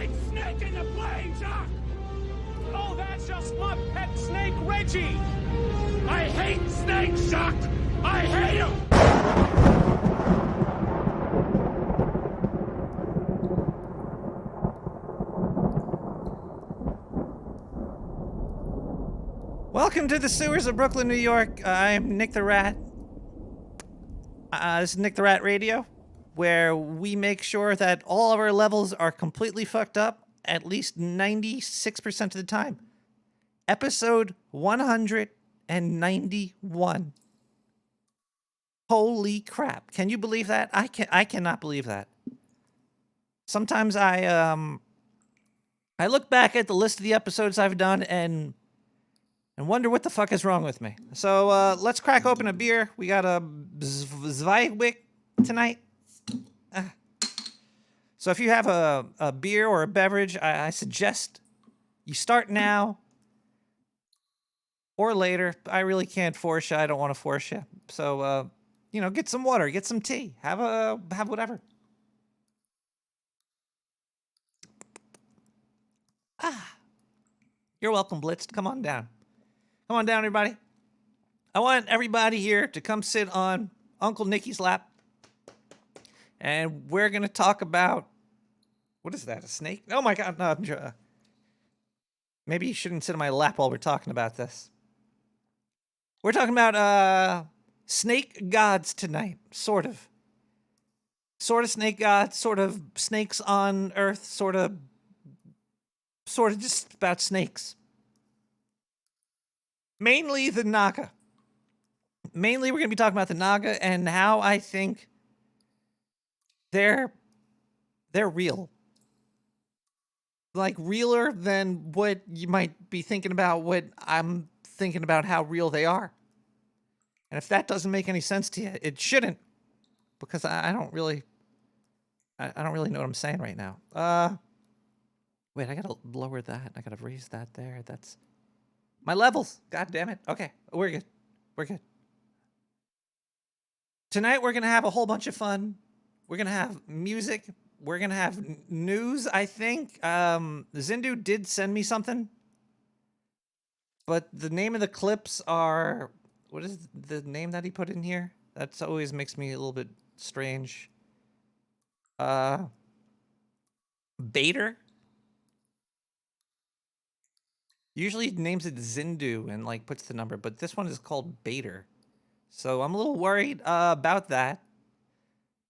big snake in the plane, Jock! Oh, that's just my pet snake, Reggie! I hate snakes, Jock! I hate them! Welcome to the sewers of Brooklyn, New York. I'm Nick the Rat. This is Nick the Rat Radio, where we make sure that all of our levels are completely fucked up at least 96% of the time. Episode 191. Holy crap. Can you believe that? I cannot believe that. Sometimes I look back at the list of the episodes I've done and wonder what the fuck is wrong with me. So let's crack open a beer. We got a Zweiwick tonight. So if you have a beer or a beverage, I suggest you start now or later. I really can't force you. I don't want to force you. So get some water, get some tea, have whatever. You're welcome, Blitzed. Come on down. Come on down, everybody. I want everybody here to come sit on Uncle Nicky's lap. And we're going to talk about... What is that, a snake? Oh my god, no. Maybe you shouldn't sit on my lap while we're talking about this. We're talking about snake gods tonight, sort of. Sort of snake gods, sort of snakes on Earth, sort of just about snakes. Mainly the Naga. Mainly we're going to be talking about the Naga and how I think they're real. Like realer than what you might be thinking about what I'm thinking about how real they are. And if that doesn't make any sense to you, it shouldn't. Because I don't really know what I'm saying right now. Wait, I gotta lower that. I gotta raise that there. That's my levels. God damn it. Okay, we're good. We're good. Tonight we're gonna have a whole bunch of fun. We're gonna have music. We're gonna have news, I think. Zindu did send me something. But the name of the clips are... What is the name that he put in here? That's always makes me a little bit strange. Bader? Usually he names it Zindu and like puts the number, but this one is called Bader. So I'm a little worried about that.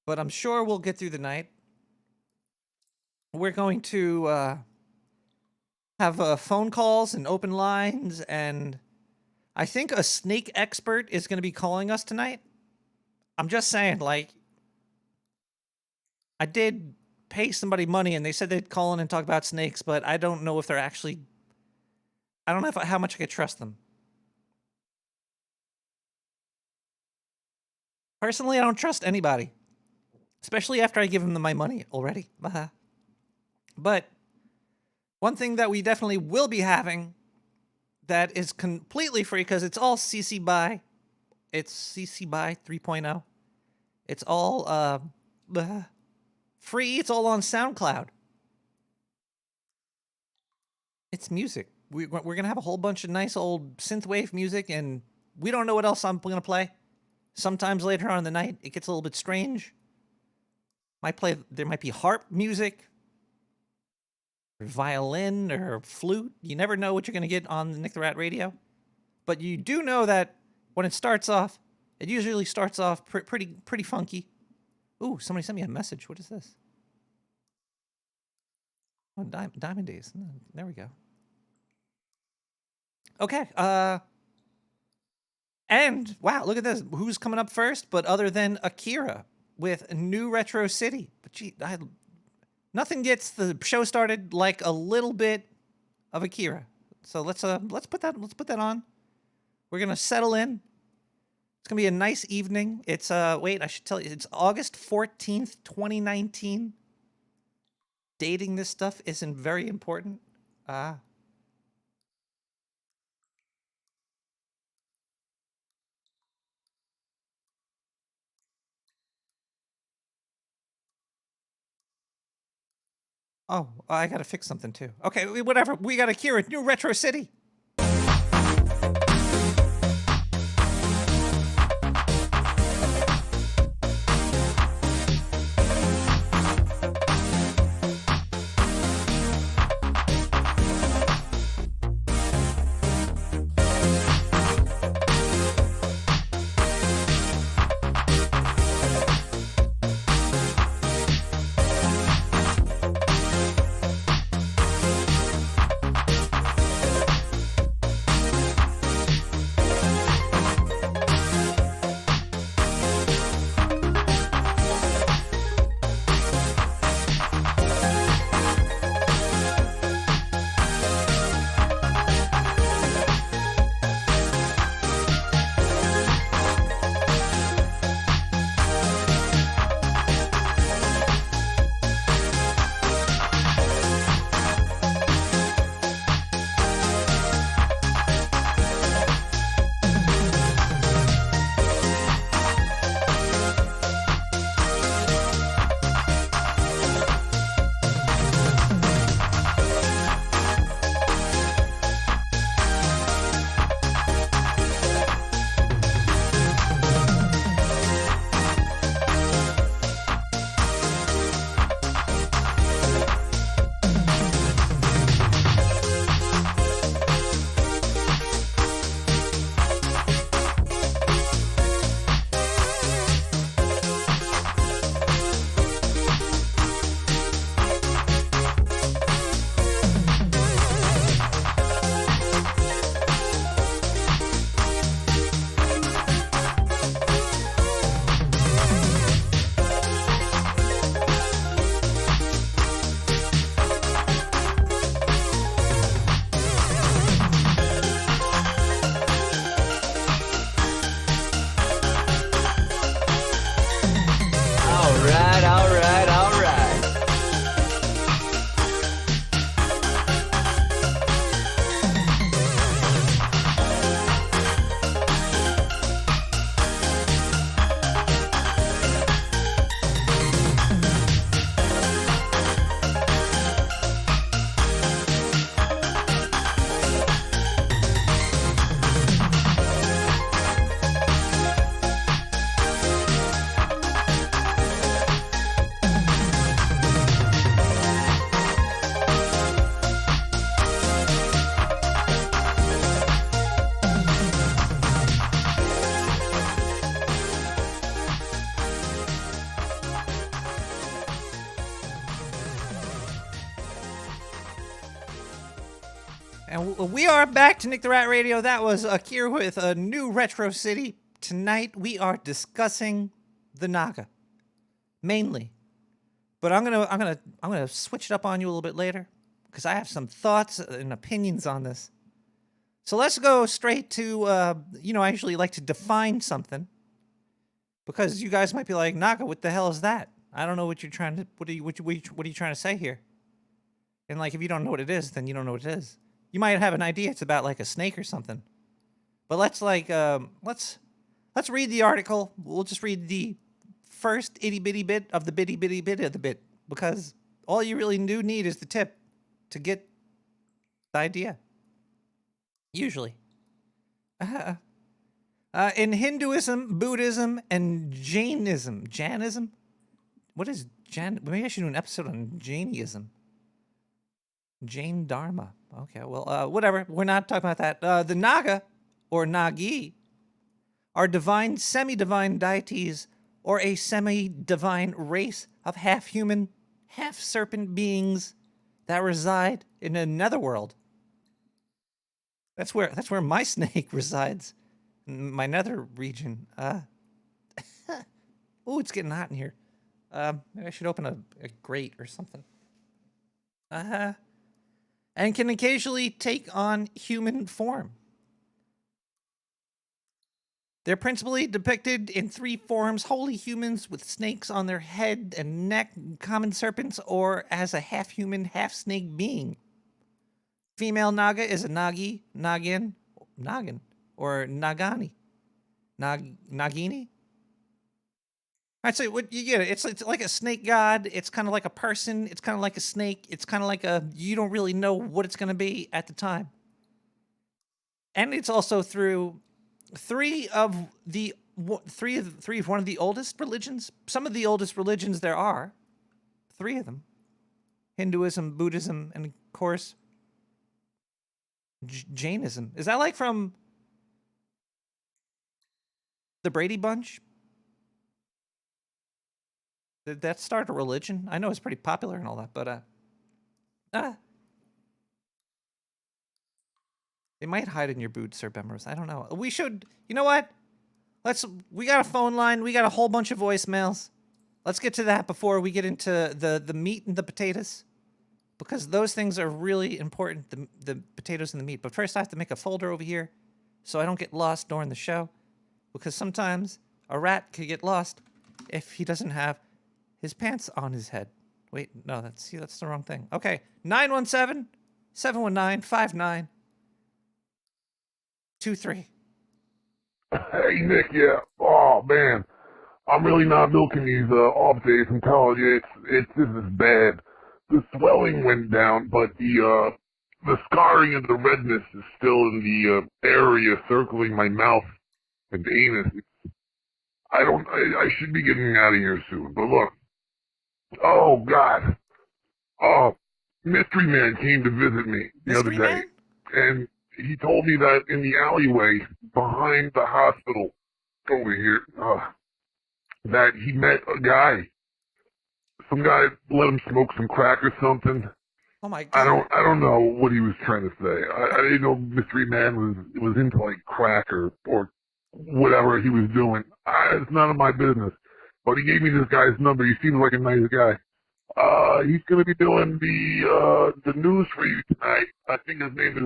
But I'm sure we'll get through the night. We're going to have phone calls and open lines, and I think a snake expert is going to be calling us tonight. I'm just saying, like, I did pay somebody money and they said they'd call in and talk about snakes, but I don't know if they're actually... I don't know how much I could trust them. Personally, I don't trust anybody. Especially after I give them my money already. But one thing that we definitely will be having that is completely free, because it's all CC BY. It's CC BY 3.0. It's all free. It's all on SoundCloud. It's music. We're going to have a whole bunch of nice old synthwave music, and we don't know what else I'm going to play. Sometimes later on in the night, it gets a little bit strange. There might be harp music, or violin, or flute. You never know what you're going to get on the Nick the Rat Radio. But you do know that when it starts off, it usually starts off pretty funky. Ooh, somebody sent me a message. What is this? Oh, Diamond Days. There we go. Okay, and wow, look at this. Who's coming up first? But other than Akira with New Retro City. But gee, nothing gets the show started like a little bit of Akira. So let's put that on. We're gonna settle in. It's gonna be a nice evening. It's wait, I should tell you, it's August 14th, 2019. Dating this stuff isn't very important. Oh, I gotta fix something too. Okay, whatever. We got Akira, New Retro City. And we are back to Nick the Rat Radio. That was Akira with a New Retro City. Tonight we are discussing the Naga, mainly. But I'm gonna switch it up on you a little bit later because I have some thoughts and opinions on this. So let's go straight to I usually like to define something because you guys might be like, Naga, what the hell is that? I don't know what you're trying to what are you trying to say here? And like if you don't know what it is, then you don't know what it is. You might have an idea it's about like a snake or something. But let's read the article. We'll just read the first itty bitty bit of the bitty bitty bit of the bit because all you really do need is the tip to get the idea. Usually. In Hinduism, Buddhism, and Jainism. What is Jain? Maybe I should do an episode on Jainism. Jain Dharma. Okay, well, whatever. We're not talking about that. The Naga, or Nagi, are divine, semi-divine deities, or a semi-divine race of half-human, half-serpent beings that reside in a netherworld. That's where my snake resides, in my nether region. Oh, it's getting hot in here. Maybe I should open a grate or something. And can occasionally take on human form. They're principally depicted in three forms: holy humans with snakes on their head and neck, common serpents, or as a half-human, half-snake being. Female Naga is a Nagi, Noggin, or Nagani. Nagini? right, so what you get? It's like a snake god. It's kind of like a person. It's kind of like a snake. It's kind of like you don't really know what it's going to be at the time. And it's also through three of one of the oldest religions. Some of the oldest religions there are. 3 of them: Hinduism, Buddhism, and of course Jainism. Is that like from the Brady Bunch? Did that start a religion? I know it's pretty popular and all that, but they might hide in your boots, Sir Bemrose. I don't know. We should, you know what? We got a phone line. We got a whole bunch of voicemails. Let's get to that before we get into the meat and the potatoes, because those things are really important, the potatoes and the meat. But first I have to make a folder over here so I don't get lost during the show, because sometimes a rat could get lost if he doesn't have his pants on his head. Wait, no, that's the wrong thing. Okay, 917-719-5923. Hey, Nick, yeah. Oh, man. I'm really not milking these off days. I'm telling you, this is bad. The swelling went down, but the scarring and the redness is still in the area circling my mouth and anus. I should be getting out of here soon, but look. Oh, God. Oh, Mystery Man came to visit me the other day. And he told me that in the alleyway behind the hospital over here, that he met a guy. Some guy let him smoke some crack or something. Oh my God. I don't know what he was trying to say. I didn't know Mystery Man was into like crack or whatever he was doing. It's none of my business. But he gave me this guy's number. He seems like a nice guy. He's gonna be doing the news for you tonight. I think his name is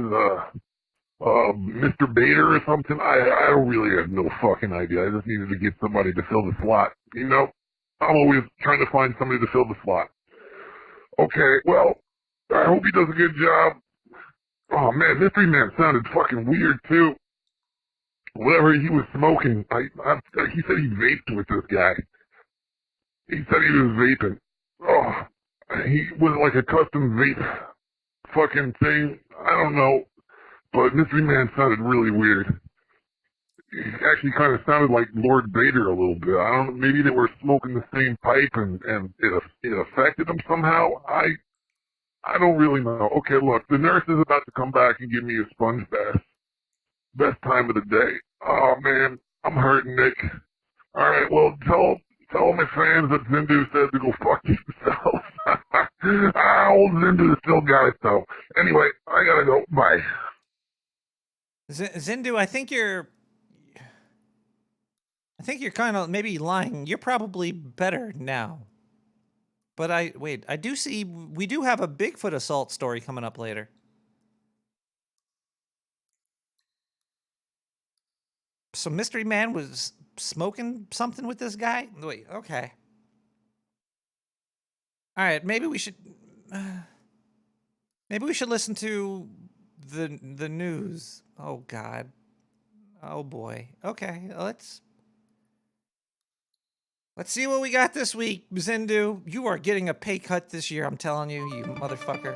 Mr. Bader or something. I don't really have no fucking idea. I just needed to get somebody to fill the slot. You know, I'm always trying to find somebody to fill the slot. Okay, well, I hope he does a good job. Oh man, Mystery Man sounded fucking weird too. Whatever he was smoking, he said he vaped with this guy. He said he was vaping. Oh, he was like a custom vape fucking thing. I don't know. But Mystery Man sounded really weird. He actually kind of sounded like Lord Vader a little bit. I don't know, maybe they were smoking the same pipe and it affected them somehow. I don't really know. Okay, look, the nurse is about to come back and give me a sponge bath. Best time of the day. Oh man, I'm hurting, Nick. Alright, well, tell all my fans that Zindu said to go fuck yourself. Old Zindu still got it though. Anyway, I gotta go. Bye. Zindu, I think you're kind of maybe lying. You're probably better now. But I do see we do have a Bigfoot assault story coming up later. So Mystery Man was smoking something with this guy? Wait, okay. All right, maybe we should listen to the news. Oh God. Oh boy. Okay, let's see what we got this week, Zindu. You are getting a pay cut this year, I'm telling you, you motherfucker.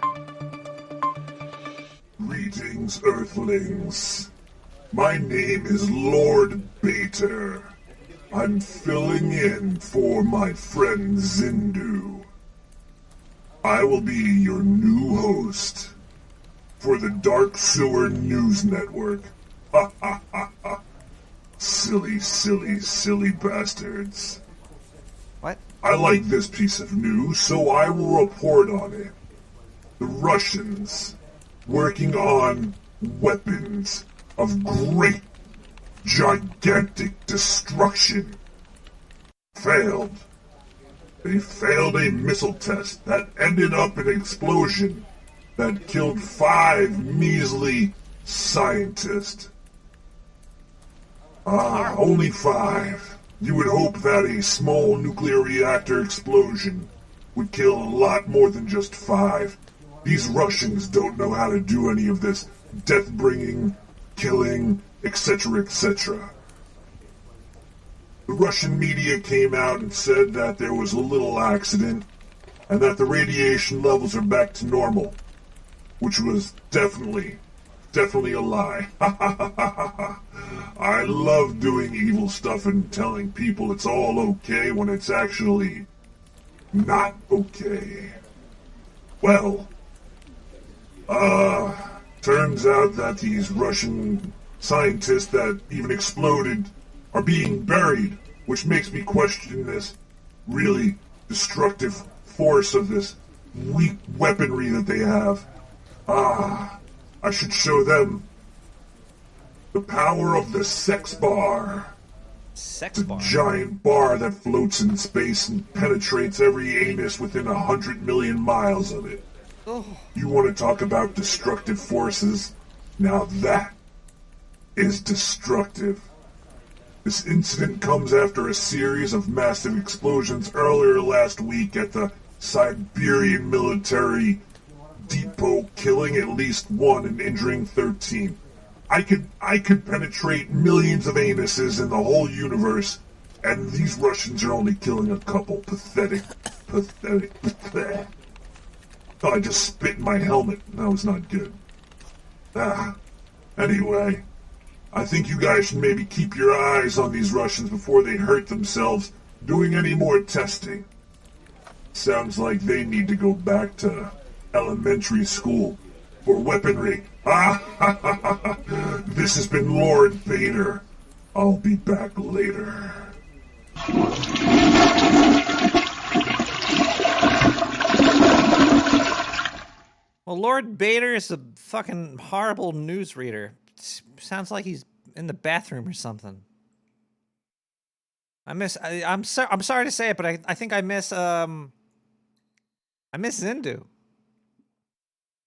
Greetings, Earthlings. My name is Lord Bater. I'm filling in for my friend Zindu. I will be your new host for the Dark Sewer News Network. Ha ha ha ha. Silly, silly, silly bastards. What? I like this piece of news, so I will report on it. The Russians, working on weapons of great, gigantic destruction, failed. They failed a missile test that ended up in an explosion that killed 5 measly scientists. Only 5. You would hope that a small nuclear reactor explosion would kill a lot more than just 5. These Russians don't know how to do any of this death-bringing, killing, etc., etc. The Russian media came out and said that there was a little accident and that the radiation levels are back to normal, which was definitely a lie. I love doing evil stuff and telling people it's all okay when it's actually not okay. Well, turns out that these Russian scientists that even exploded are being buried, which makes me question this really destructive force of this weak weaponry that they have. I should show them the power of the sex bar. Sex The bar. giant bar that floats in space and penetrates every anus within 100 million miles of it. Oh. You want to talk about destructive forces? Now that is destructive. This incident comes after a series of massive explosions earlier last week at the Siberian military depot, killing at least 1 and injuring 13. I could penetrate millions of anuses in the whole universe, and these Russians are only killing a couple. Pathetic. Oh, I just spit in my helmet. That was not good. Anyway, I think you guys should maybe keep your eyes on these Russians before they hurt themselves doing any more testing. Sounds like they need to go back to elementary school for weaponry. This has been Lord Vader. I'll be back later. Well, Lord Bader is a fucking horrible newsreader. Sounds like he's in the bathroom or something. I'm sorry to say it, but I think I miss Zindu.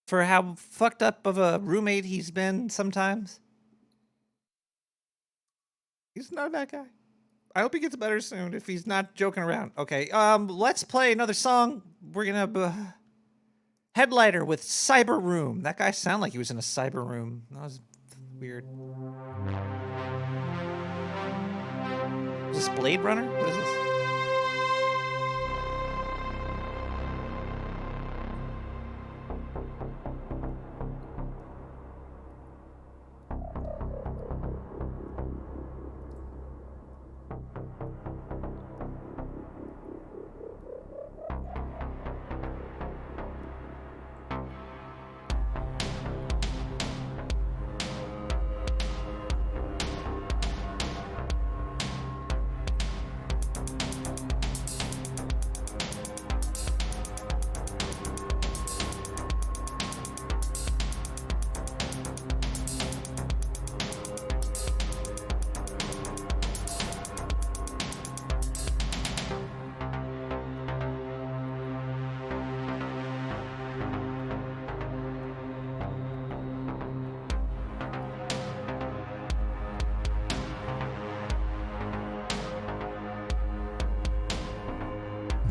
For how fucked up of a roommate he's been sometimes. He's not a bad guy. I hope he gets better soon if he's not joking around. Okay, let's play another song. We're gonna Headlighter with Cyber Room. That guy sounded like he was in a cyber room. That was weird. Is this Blade Runner? What is this?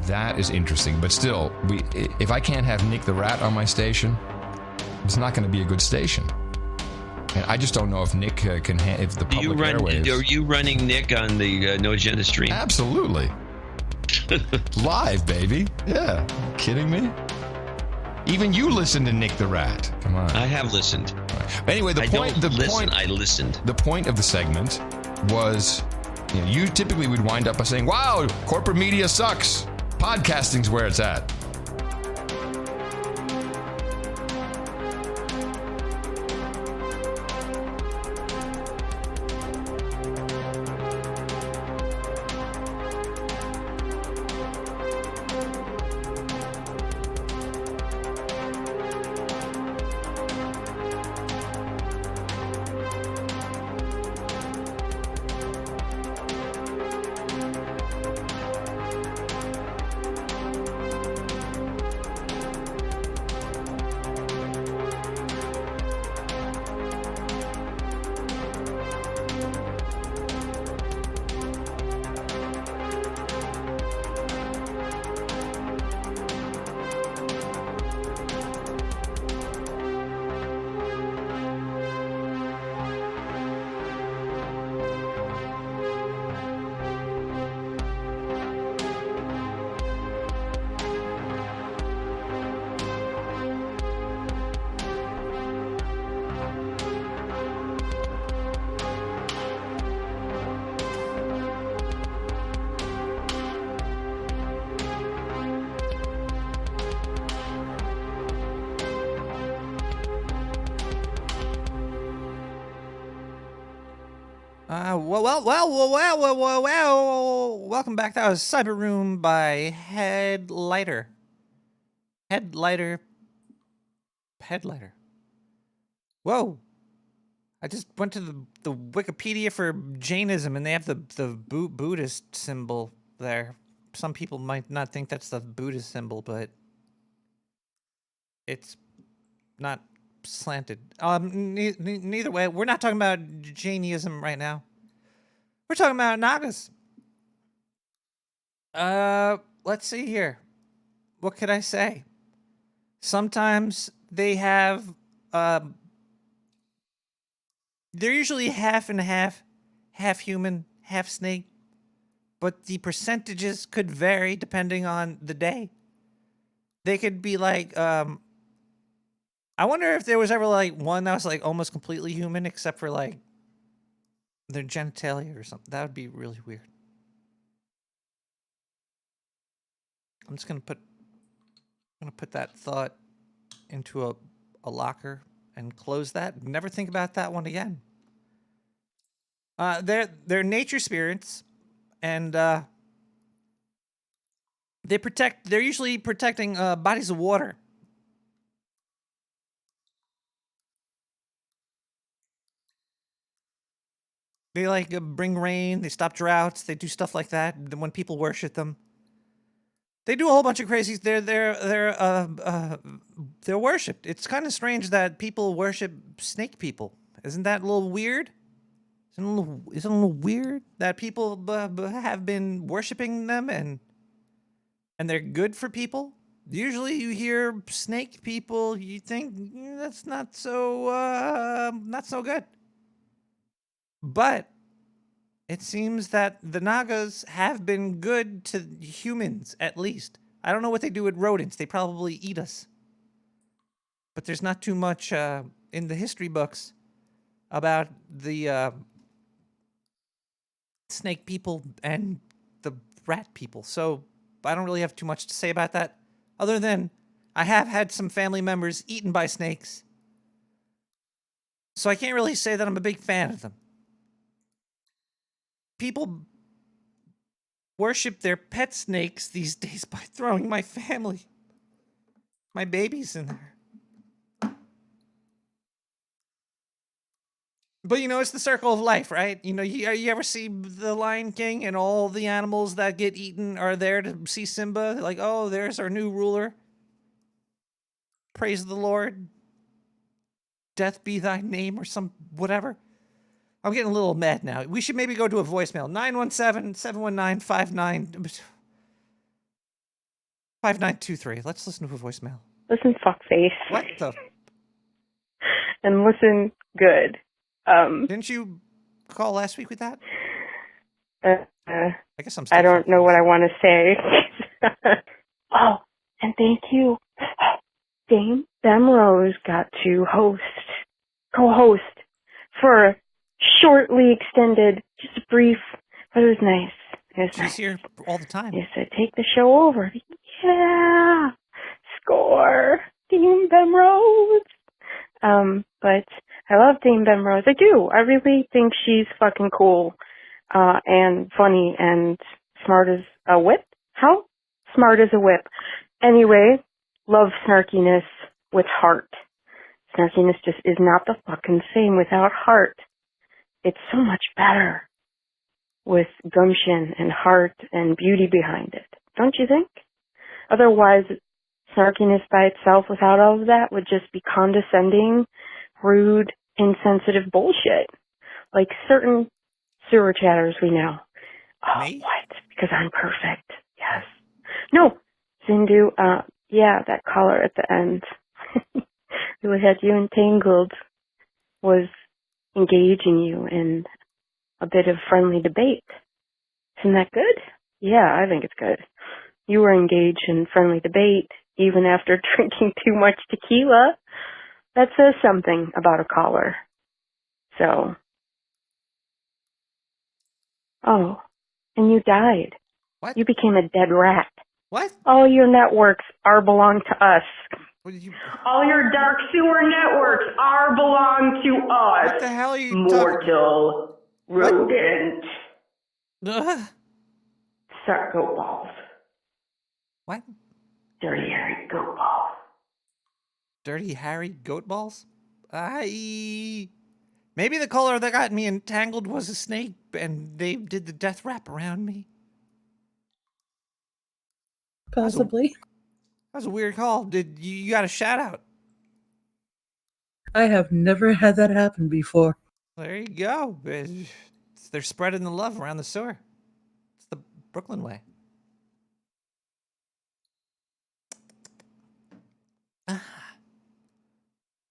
That is interesting, but still, if I can't have Nick the Rat on my station, it's not going to be a good station. And I just don't know if Nick can, if the public airwaves. Are you running Nick on the No Agenda stream? Absolutely. Live, baby. Yeah. Kidding me? Even you listen to Nick the Rat. Come on. I have listened. Right. Anyway, I listened. The point of the segment was, you typically would wind up by saying, "Wow, corporate media sucks. Podcasting's where it's at." Welcome back. That was Cyber Room by Headlighter. Whoa. I just went to the Wikipedia for Jainism, and they have the Buddhist symbol there. Some people might not think that's the Buddhist symbol, but it's not slanted. Neither way, we're not talking about Jainism right now. We're talking about Nagas. Let's see here. What could I say? Sometimes they have, they're usually half and half human, half snake, but the percentages could vary depending on the day. They could be like, I wonder if there was ever like one that was like almost completely human except for like their genitalia or something. That would be really weird. I'm just gonna put that thought into a locker and close that. Never think about that one again. They're nature spirits, and they're usually protecting bodies of water. They like bring rain, they stop droughts, they do stuff like that when people worship them. They do a whole bunch of crazies. They're worshipped. It's kind of strange that people worship snake people. Isn't that a little weird? Isn't it a little weird that people have been worshiping them and they're good for people? Usually, you hear snake people, you think that's not so good. But it seems that the Nagas have been good to humans, at least. I don't know what they do with rodents. They probably eat us. But there's not too much in the history books about the snake people and the rat people. So I don't really have too much to say about that. Other than I have had some family members eaten by snakes. So I can't really say that I'm a big fan of them. People worship their pet snakes these days by throwing my babies in there. But you know, it's the circle of life, right? You know, you ever see The Lion King and all the animals that get eaten are there to see Simba? They're like, oh, there's our new ruler. Praise the Lord. Death be thy name or some whatever. I'm getting a little mad now. We should maybe go to a voicemail. 917-719-5923. Let's listen to a voicemail. Listen, fuckface. What the? And listen good. Didn't you call last week with that? I guess I don't know what I want to say. Oh, and thank you. Dame Bemrose got to co-host for a shortly extended, just brief, but it was nice. She's here all the time. He said, take the show over. Yeah! Score! Dame Bemrose! But I love Dame Bemrose. I do. I really think she's fucking cool, and funny and smart as a whip. How? Smart as a whip. Anyway, love snarkiness with heart. Snarkiness just is not the fucking same without heart. It's so much better with gumption and heart and beauty behind it. Don't you think? Otherwise, snarkiness by itself without all of that would just be condescending, rude, insensitive bullshit. Like certain sewer chatters we know. Oh, Me? what? Because I'm perfect. Yes. No, Zindu, yeah, that caller at the end who had you entangled was engaging you in a bit of friendly debate. Isn't that good? Yeah, I think it's good. You were engaged in friendly debate even after drinking too much tequila. That says something about a caller. So. Oh, and you died. What? You became a dead rat. What? All your networks belong to us. What did you? All your dark sewer networks belong to us. What the hell are you Mortal. Rodent. Ugh. Suck goat balls. What? Dirty hairy goat balls. Dirty Harry goat balls? Maybe the caller that got me entangled was a snake and they did the death wrap around me. Possibly. That was a weird call. Did you got a shout out? I have never had that happen before. There you go. They're spreading the love around the sewer. It's the Brooklyn way.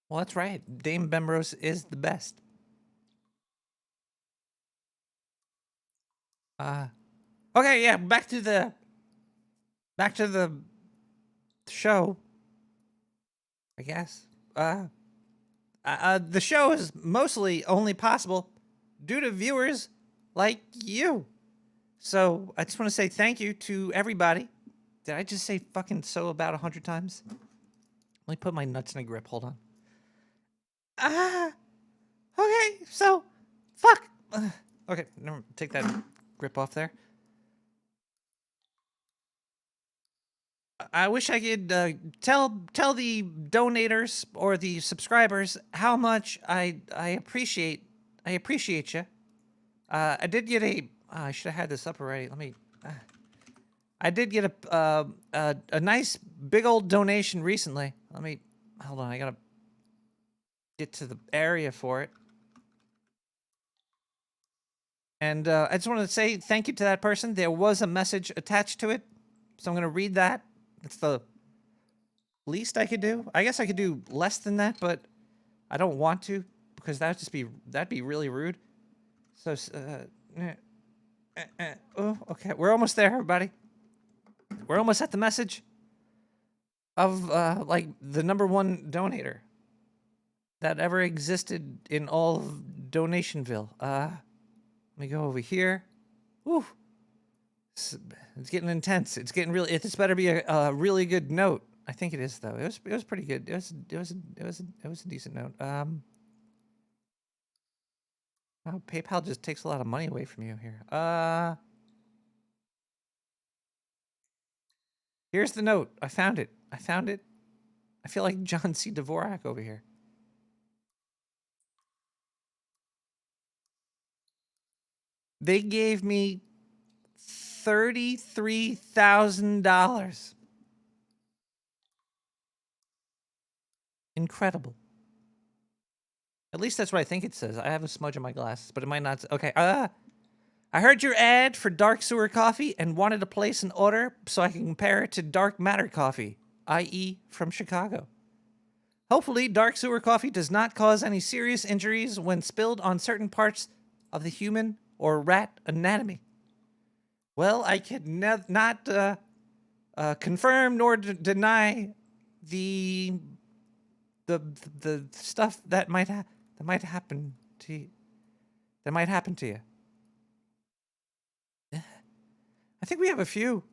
Well, that's right. Dame Bemrose is the best. Okay, yeah, back to the show, I guess. The show is mostly only possible due to viewers like you. So I just want to say thank you to everybody. Did I just say fucking so about 100 times? Let me put my nuts in a grip. Hold on. Okay, so, fuck. Okay, never take that grip off there. I wish I could tell the donators or the subscribers how much I appreciate you. I did get I should have had this up already. Let me. I did get a nice big old donation recently. Let me hold on. I gotta get to the area for it. And I just wanted to say thank you to that person. There was a message attached to it, so I'm gonna read that. It's the least I could do. I guess I could do less than that, but I don't want to because that'd be really rude. So, oh, okay, we're almost there, everybody. We're almost at the message of like the #1 donator that ever existed in all of Donationville. Let me go over here. Woo. It's getting intense. It's getting really. This better be a really good note. I think it is though. It was pretty good. It was a decent note. Oh, PayPal just takes a lot of money away from you here. Here's the note. I found it. I feel like John C. Dvorak over here. They gave me $33,000. Incredible. At least that's what I think it says. I have a smudge on my glasses, but it might not. Okay. I heard your ad for Dark Sewer Coffee and wanted to place an order so I can compare it to Dark Matter Coffee, i.e. from Chicago. Hopefully, Dark Sewer Coffee does not cause any serious injuries when spilled on certain parts of the human or rat anatomy. Well, I can not confirm nor deny the stuff that might happen to you. That might happen to you. I think we have a few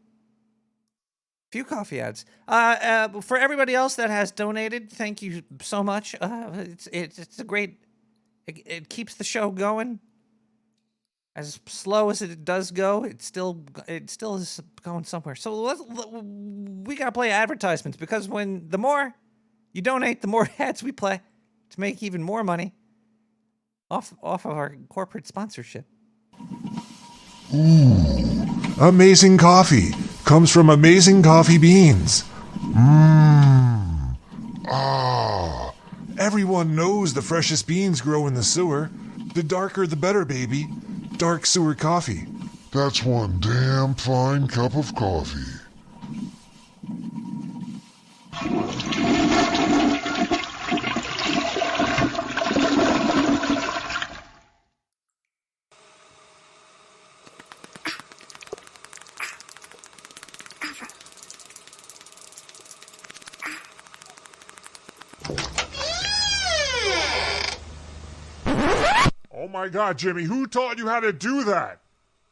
coffee ads. For everybody else that has donated, thank you so much. It's a great. It keeps the show going. As slow as it does go, it still is going somewhere. So we gotta play advertisements because the more you donate, the more ads we play to make even more money off of our corporate sponsorship. Amazing coffee comes from amazing coffee beans. Everyone knows the freshest beans grow in the sewer. The darker the better, baby. Dark Sewer Coffee. That's one damn fine cup of coffee. Oh my God, Jimmy, who taught you how to do that?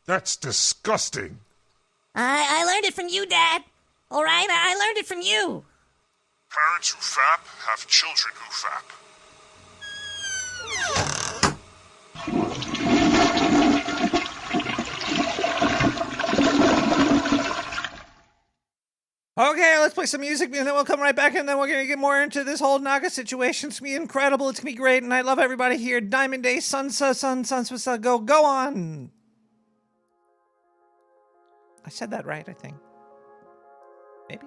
That's disgusting. I learned it from you, Dad. All right, I learned it from you. Parents who fap have children who fap. Okay, let's play some music, and then we'll come right back, and then we're gonna get more into this whole Naga situation. It's gonna be incredible. It's gonna be great, and I love everybody here. Diamond Day, sun, go on. I said that right, I think. Maybe.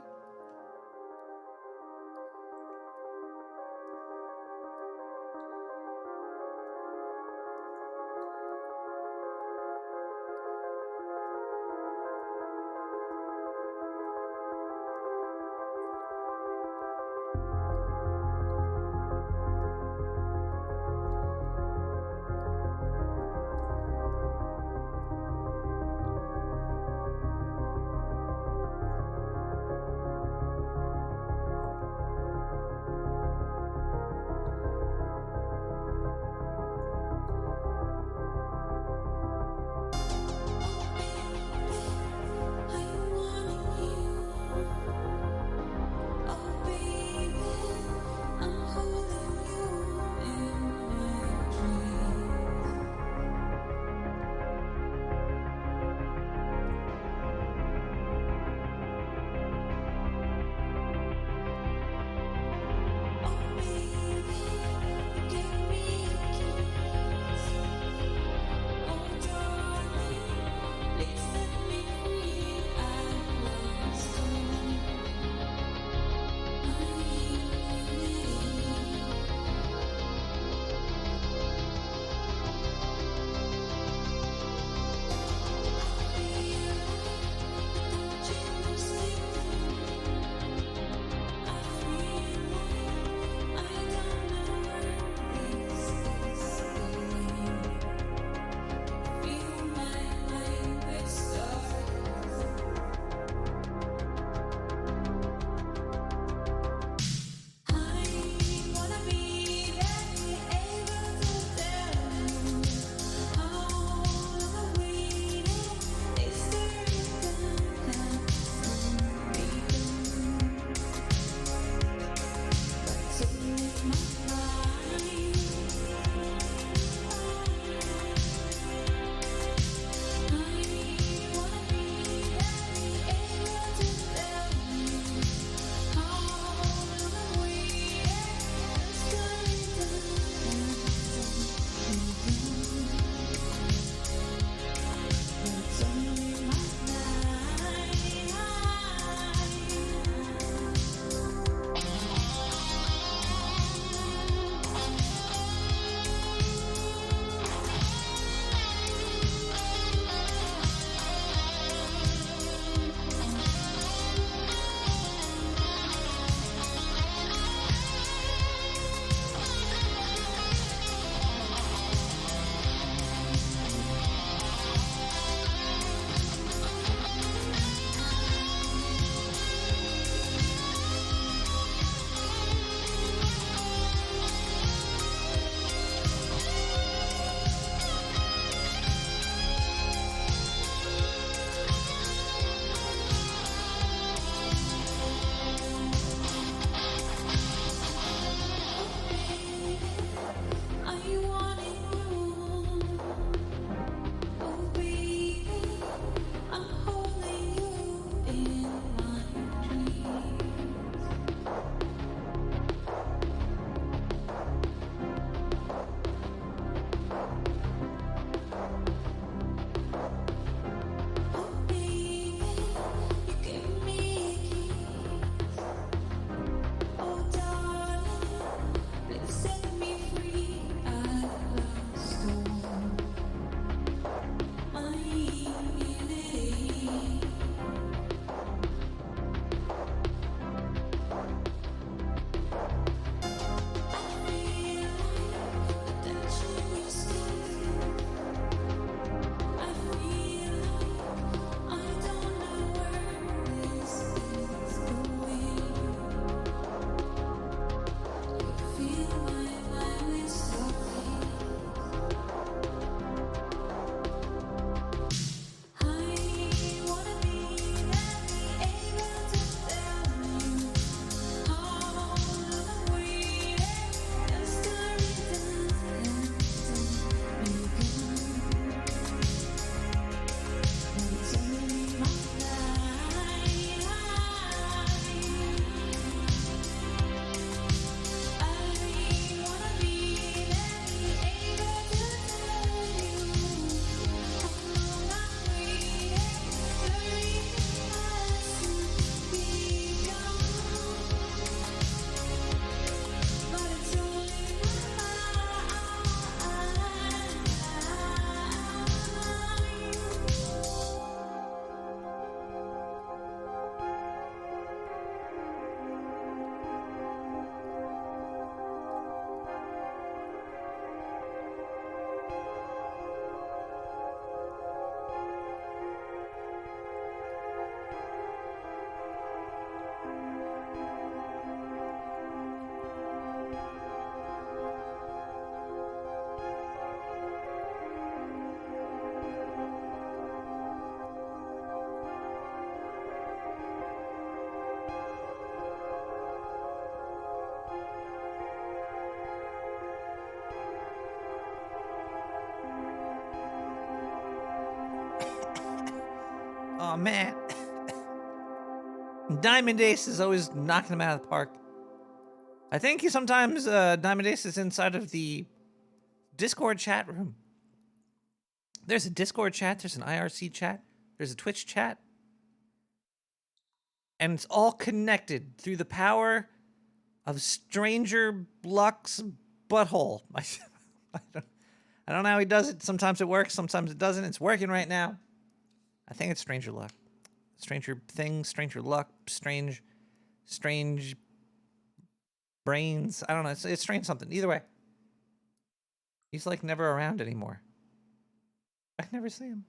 Oh, man. Diamond Ace is always knocking him out of the park. I think he sometimes, Diamond Ace is inside of the Discord chat room. There's a Discord chat, there's an IRC chat, there's a Twitch chat. And it's all connected through the power of Stranger Luck's butthole. I don't know how he does it. Sometimes it works, sometimes it doesn't. It's working right now. I think it's Stranger Luck. Stranger Things, Stranger Luck, strange brains. I don't know. It's strange something. Either way. He's like never around anymore. I never see him.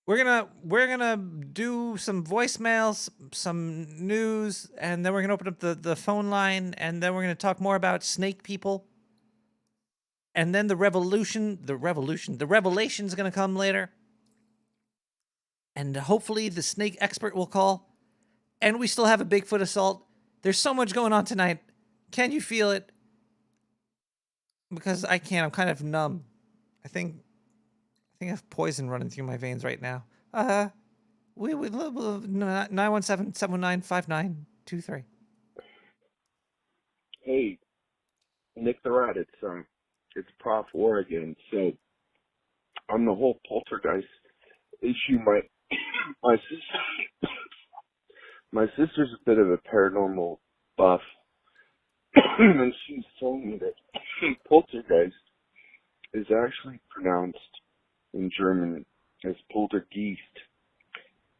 We're gonna do some voicemails, some news, and then we're gonna open up the phone line, and then we're gonna talk more about snake people. And then the revelation's gonna come later. And hopefully the snake expert will call. And we still have a Bigfoot assault. There's so much going on tonight. Can you feel it? Because I can't. I'm kind of numb. I think I have poison running through my veins right now. 917-719-5923. Hey, Nick the Rat, it's Prof. Oregon. So, on the whole poltergeist issue, my sister's a bit of a paranormal buff, and she's telling me that poltergeist is actually pronounced in German as poltergeist,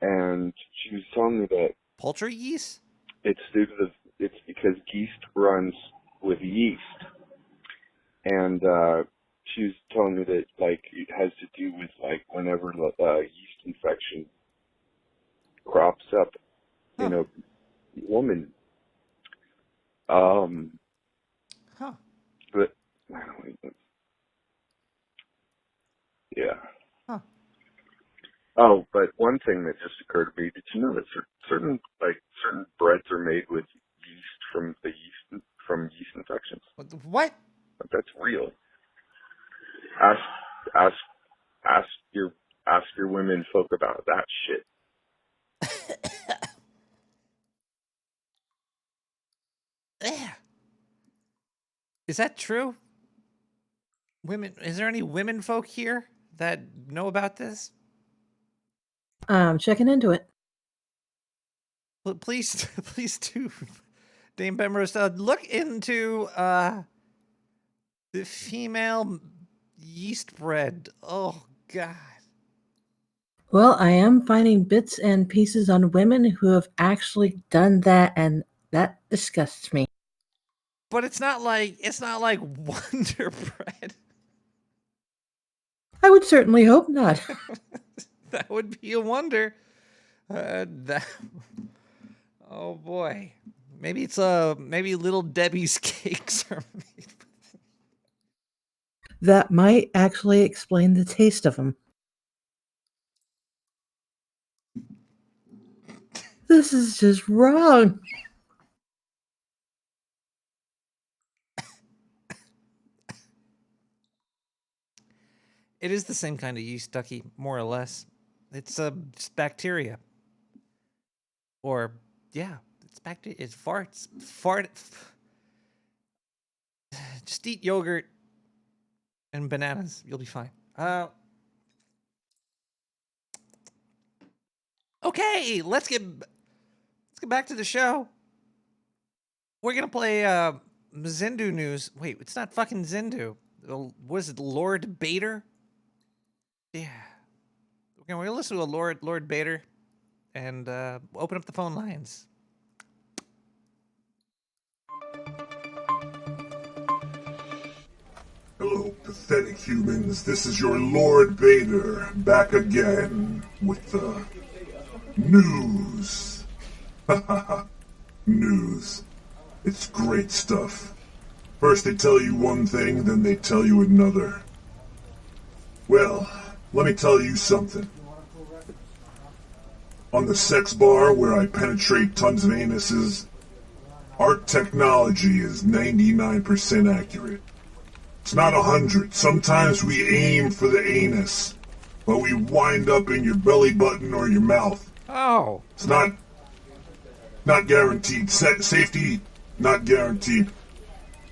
and she was telling me that poltergeist. It's because yeast runs with yeast, and she was telling me that like it has to do with like whenever yeast infection crops up in a woman. But I don't know. Yeah. Huh. Oh, but one thing that just occurred to me, did you know that certain breads are made with yeast from yeast infections? What? That's real. Ask your women folk about that shit. Is that true? Women, is there any women folk here that know about this? I'm checking into it. Please do, Dame Bemrose, look into the female yeast bread. Oh God. Well, I am finding bits and pieces on women who have actually done that, and that disgusts me. But it's not like Wonder Bread. I would certainly hope not. That would be a wonder. Oh boy, maybe it's maybe Little Debbie's cakes are made. That might actually explain the taste of them. This is just wrong. It is the same kind of yeast, Ducky, more or less. It's just bacteria. Or yeah, it's bacteria. It's farts. Just eat yogurt and bananas. You'll be fine. Okay, let's get back to the show. We're gonna play Zindu news. Wait, it's not fucking Zindu. What is it, Lord Bader? Yeah. We're gonna listen to a Lord Bader and open up the phone lines. Hello, pathetic humans. This is your Lord Vader, back again with the news. News. It's great stuff. First they tell you one thing, then they tell you another. Well, let me tell you something. On the sex bar where I penetrate tons of anuses, our technology is 99% accurate. It's not 100. Sometimes we aim for the anus. but we wind up in your belly button or your mouth. Oh. It's not guaranteed. Safety, not guaranteed.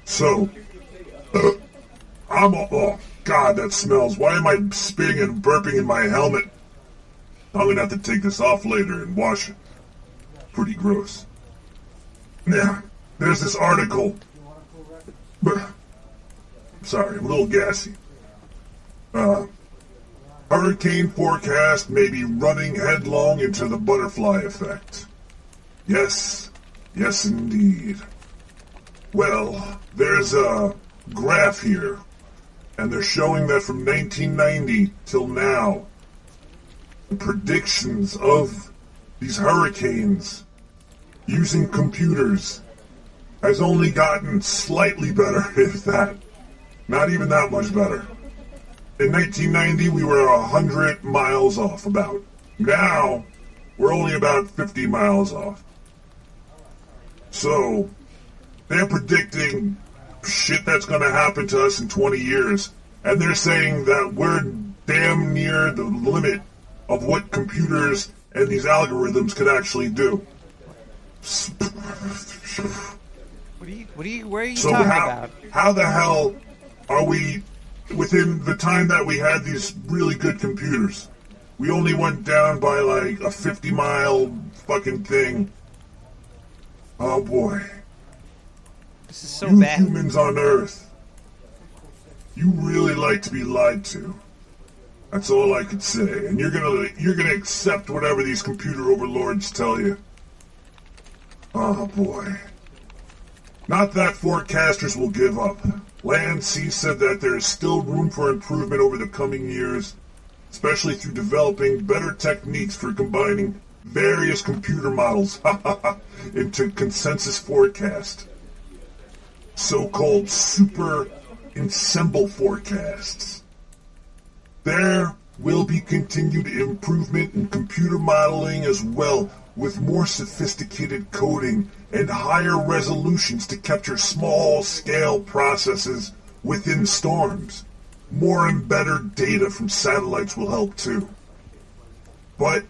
So, oh God, that smells. Why am I spitting and burping in my helmet? I'm gonna have to take this off later and wash it. Pretty gross. Now, there's this article. Sorry, I'm a little gassy. Hurricane forecast may be running headlong into the butterfly effect. Yes indeed. Well, there's a graph here, and they're showing that from 1990 till now, the predictions of these hurricanes using computers has only gotten slightly better, if that. Not even that much better. In 1990, we were 100 miles off about. Now, we're only about 50 miles off. So, they're predicting shit that's going to happen to us in 20 years. And they're saying that we're damn near the limit of what computers and these algorithms could actually do. Where are you talking about? How the hell are we, within the time that we had these really good computers, we only went down by like a 50-mile fucking thing. Oh boy. This is so bad. You humans on Earth, you really like to be lied to. That's all I could say. And you're gonna accept whatever these computer overlords tell you. Oh boy. Not that forecasters will give up. Landsea said that there is still room for improvement over the coming years, especially through developing better techniques for combining various computer models into consensus forecast. So-called super ensemble forecasts. There will be continued improvement in computer modeling as well, with more sophisticated coding and higher resolutions to capture small-scale processes within storms. More and better data from satellites will help too. But,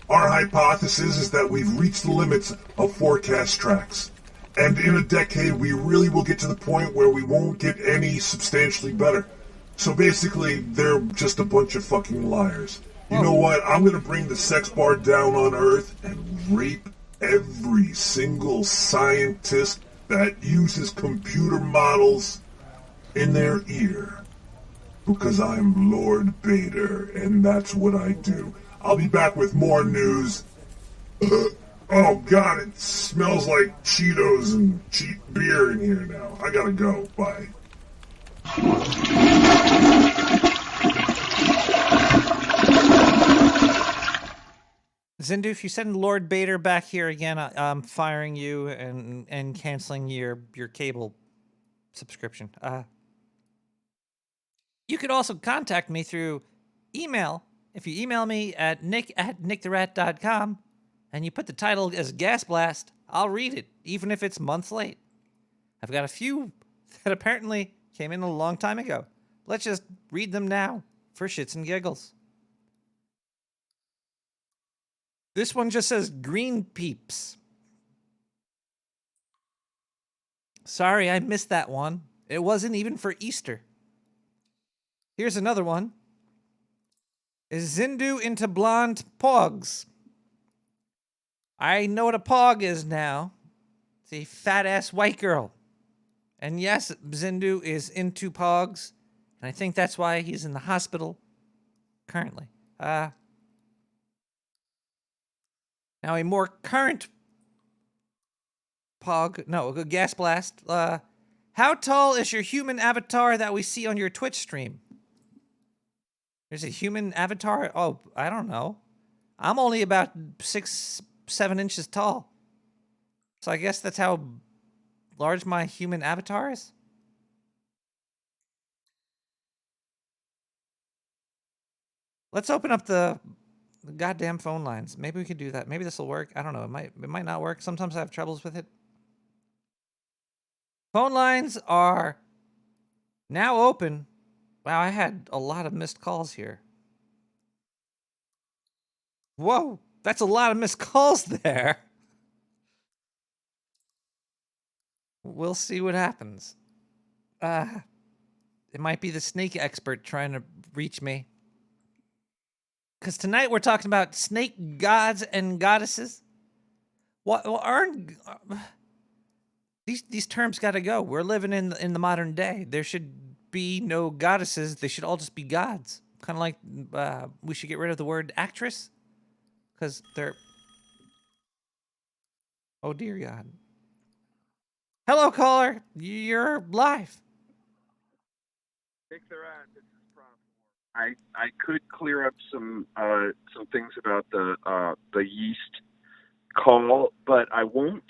our hypothesis is that we've reached the limits of forecast tracks. And in a decade, we really will get to the point where we won't get any substantially better. So basically, they're just a bunch of fucking liars. You know what? I'm gonna bring the sex bar down on Earth and rape every single scientist that uses computer models in their ear. Because I'm Lord Bader, and that's what I do. I'll be back with more news. Oh God, it smells like Cheetos and cheap beer in here now. I gotta go. Bye. Zindu, if you send Lord Bader back here again, I'm firing you and canceling your cable subscription. You could also contact me through email. If you email me at nick@nicktherat.com and you put the title as Gas Blast, I'll read it, even if it's months late. I've got a few that apparently came in a long time ago. Let's just read them now for shits and giggles. This one just says Green Peeps. Sorry, I missed that one. It wasn't even for Easter. Here's another one. Is Zindu into blonde pogs? I know what a pog is now. It's a fat-ass white girl. And yes, Zindu is into pogs. And I think that's why he's in the hospital currently. Now a more current a gas blast. How tall is your human avatar that we see on your Twitch stream? There's a human avatar? Oh, I don't know. I'm only about 6-7 inches tall. So I guess that's how large my human avatar is? Let's open up the goddamn phone lines. Maybe we could do that. Maybe this will work. I don't know. It might not work. Sometimes I have troubles with it. Phone lines are now open Wow, I had a lot of missed calls here. Whoa, that's a lot of missed calls there. We'll see what happens. It might be the snake expert trying to reach me. Because tonight we're talking about snake gods and goddesses. What aren't these terms got to go? We're living in the modern day. There should be no goddesses. They should all just be gods. Kind of like we should get rid of the word actress, because they're. Oh dear God. Hello, caller. You're live. I could clear up some things about the yeast call, but I won't.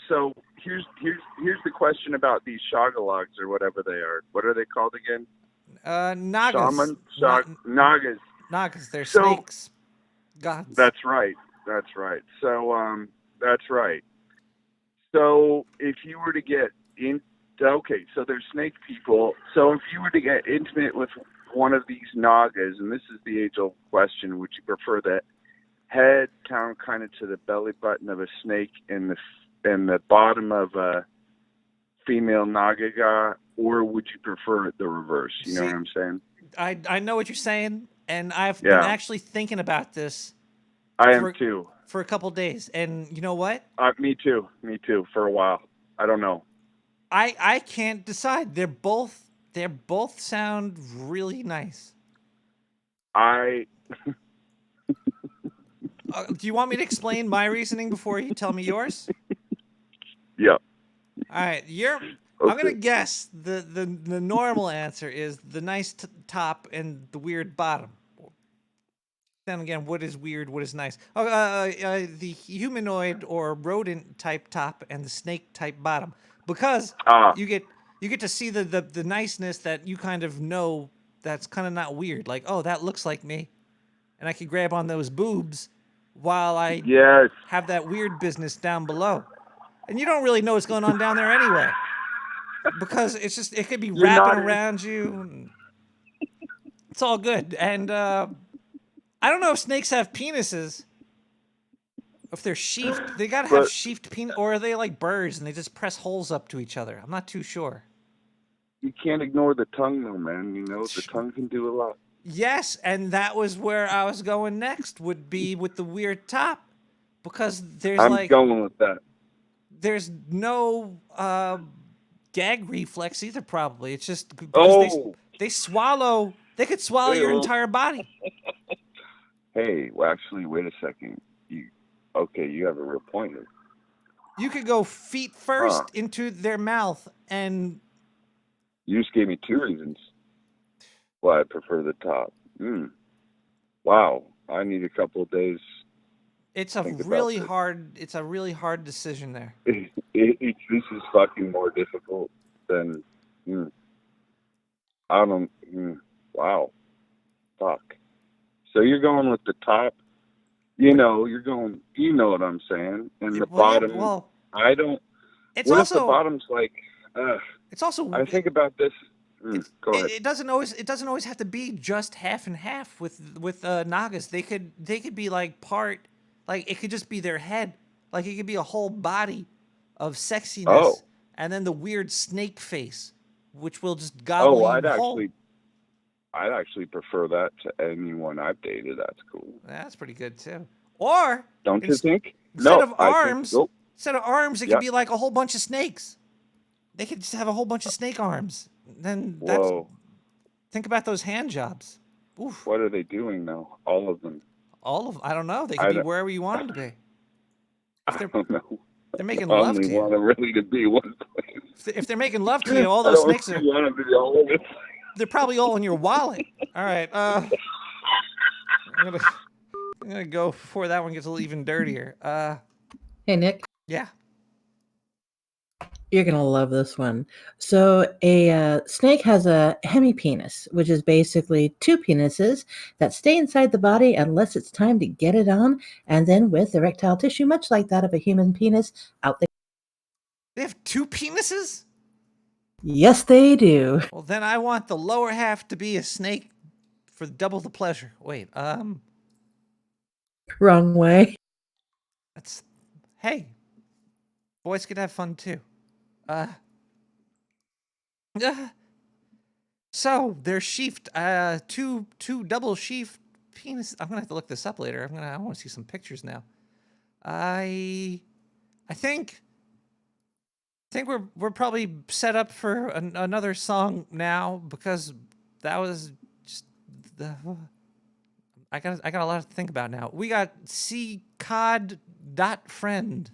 So here's the question about these shagalogs or whatever they are. What are they called again? Nagas. Nagas. Nagas. They're snakes. Gods. That's right. So that's right. So if you were to get in, okay, so there's snake people. So if you were to get intimate with one of these nagas, and this is the age-old question, would you prefer the head down kind of to the belly button of a snake and the bottom of a female naga, or would you prefer the reverse? You know what I'm saying? I know what you're saying, and I've been actually thinking about this. I am too. For a couple days, and you know what? Me too. For a while, I don't know. I can't decide. They both sound really nice. Do you want me to explain my reasoning before you tell me yours? Yeah. All right, Okay. I'm gonna guess the normal answer is the nice top and the weird bottom. Then again, what is weird? What is nice? The humanoid or rodent type top and the snake type bottom, because you get to see the niceness that you kind of know that's kind of not weird. Like, oh, that looks like me, and I can grab on those boobs while I have that weird business down below, and you don't really know what's going on down there anyway, because it could be wrapping around you. It's all good, and I don't know if snakes have penises. If they're sheathed, they gotta have sheathed penis, or are they like birds and they just press holes up to each other? I'm not too sure. You can't ignore the tongue, though, man. You know the tongue can do a lot. Yes, and that was where I was going next. Would be with the weird top, because I'm going with that. There's no gag reflex either. Probably it's just because they swallow. They could swallow your entire body. Hey, well, actually, wait a second. You have a real point here. You could go feet first into their mouth, and you just gave me two reasons why I prefer the top. Wow, I need a couple of days. It's a really hard decision there. This is fucking more difficult than I don't. Wow, fuck. So you're going with the top, you're going, you know what I'm saying, and the bottom. Well, I don't. It's what also if the bottom's like. It's also. I think about this. Go ahead. It doesn't always have to be just half and half with nagas. They could be like part, like it could just be their head, like it could be a whole body of sexiness, and then the weird snake face, which will just gobble you whole. I'd actually prefer that to anyone I've dated. That's cool. That's pretty good too. Or don't you think? Instead of arms, it could be like a whole bunch of snakes. They could just have a whole bunch of snake arms. Then think about those hand jobs. Oof. What are they doing now? All of them. I don't know. They could be wherever you want them to be. I don't know. They're making love to you. I only want them really to be one place. If they're making love to you, all those snakes are. Want them to be all over. They're probably all in your wallet. All right. I'm gonna go before that one gets a little even dirtier. Hey, Nick. Yeah. You're gonna love this one. So a snake has a hemipenis, which is basically two penises that stay inside the body unless it's time to get it on, and then with erectile tissue, much like that of a human penis, out there. They have two penises? Yes, they do. Well, then I want the lower half to be a snake for double the pleasure. Wait, Wrong way. that's hey, boys could have fun too. Uh, so they're sheafed. Two double sheafed penis. I'm gonna have to look this up later. I want to see some pictures now. I think we're probably set up for another song now because that was just the. I got a lot to think about now. We got C Cod dot friend.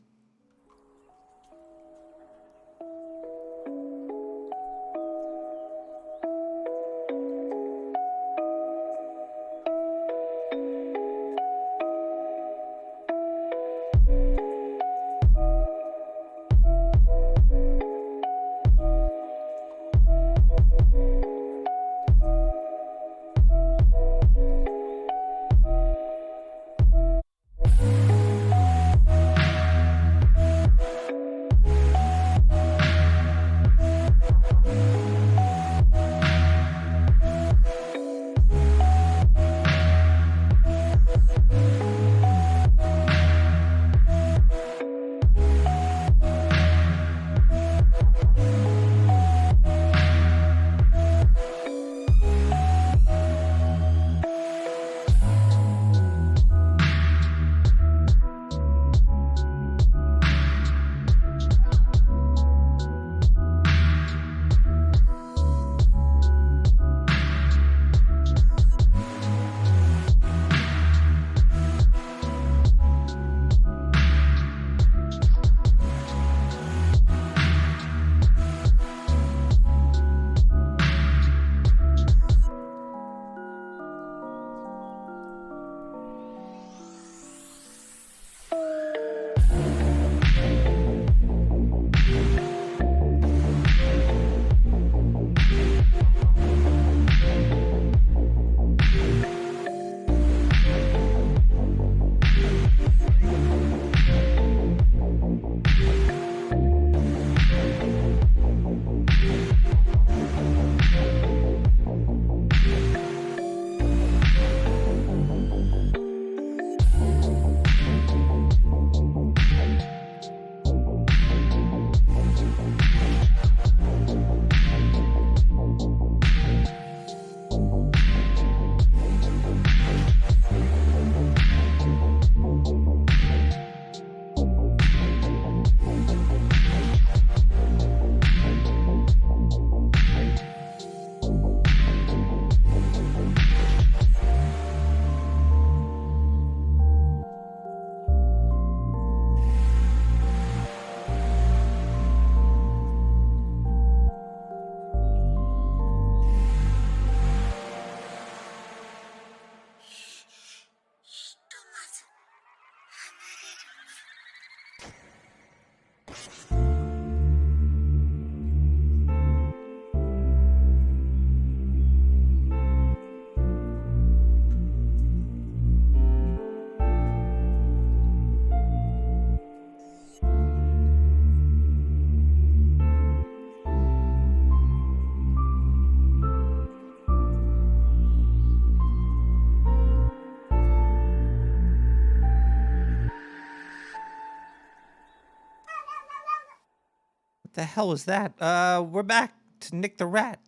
What the hell was that? We're back to Nick the Rat,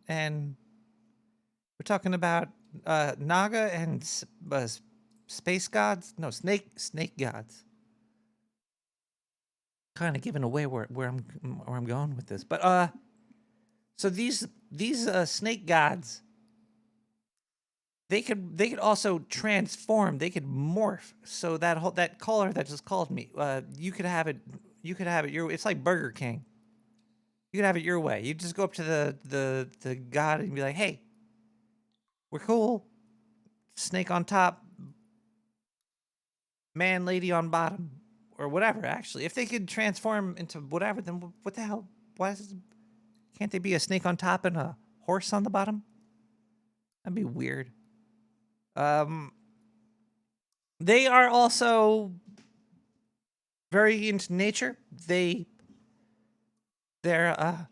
and we're talking about Naga and space gods. No, snake gods. Kind of giving away where I'm going with this, but so these snake gods, they could also transform. They could morph. So that caller that just called me, you could have it. You could have it your. It's like Burger King. You could have it your way. You just go up to the god and be like, "Hey, we're cool. Snake on top, man, lady on bottom, or whatever." Actually, if they could transform into whatever, then what the hell? Can't they be a snake on top and a horse on the bottom? That'd be weird. They are also very into nature. They're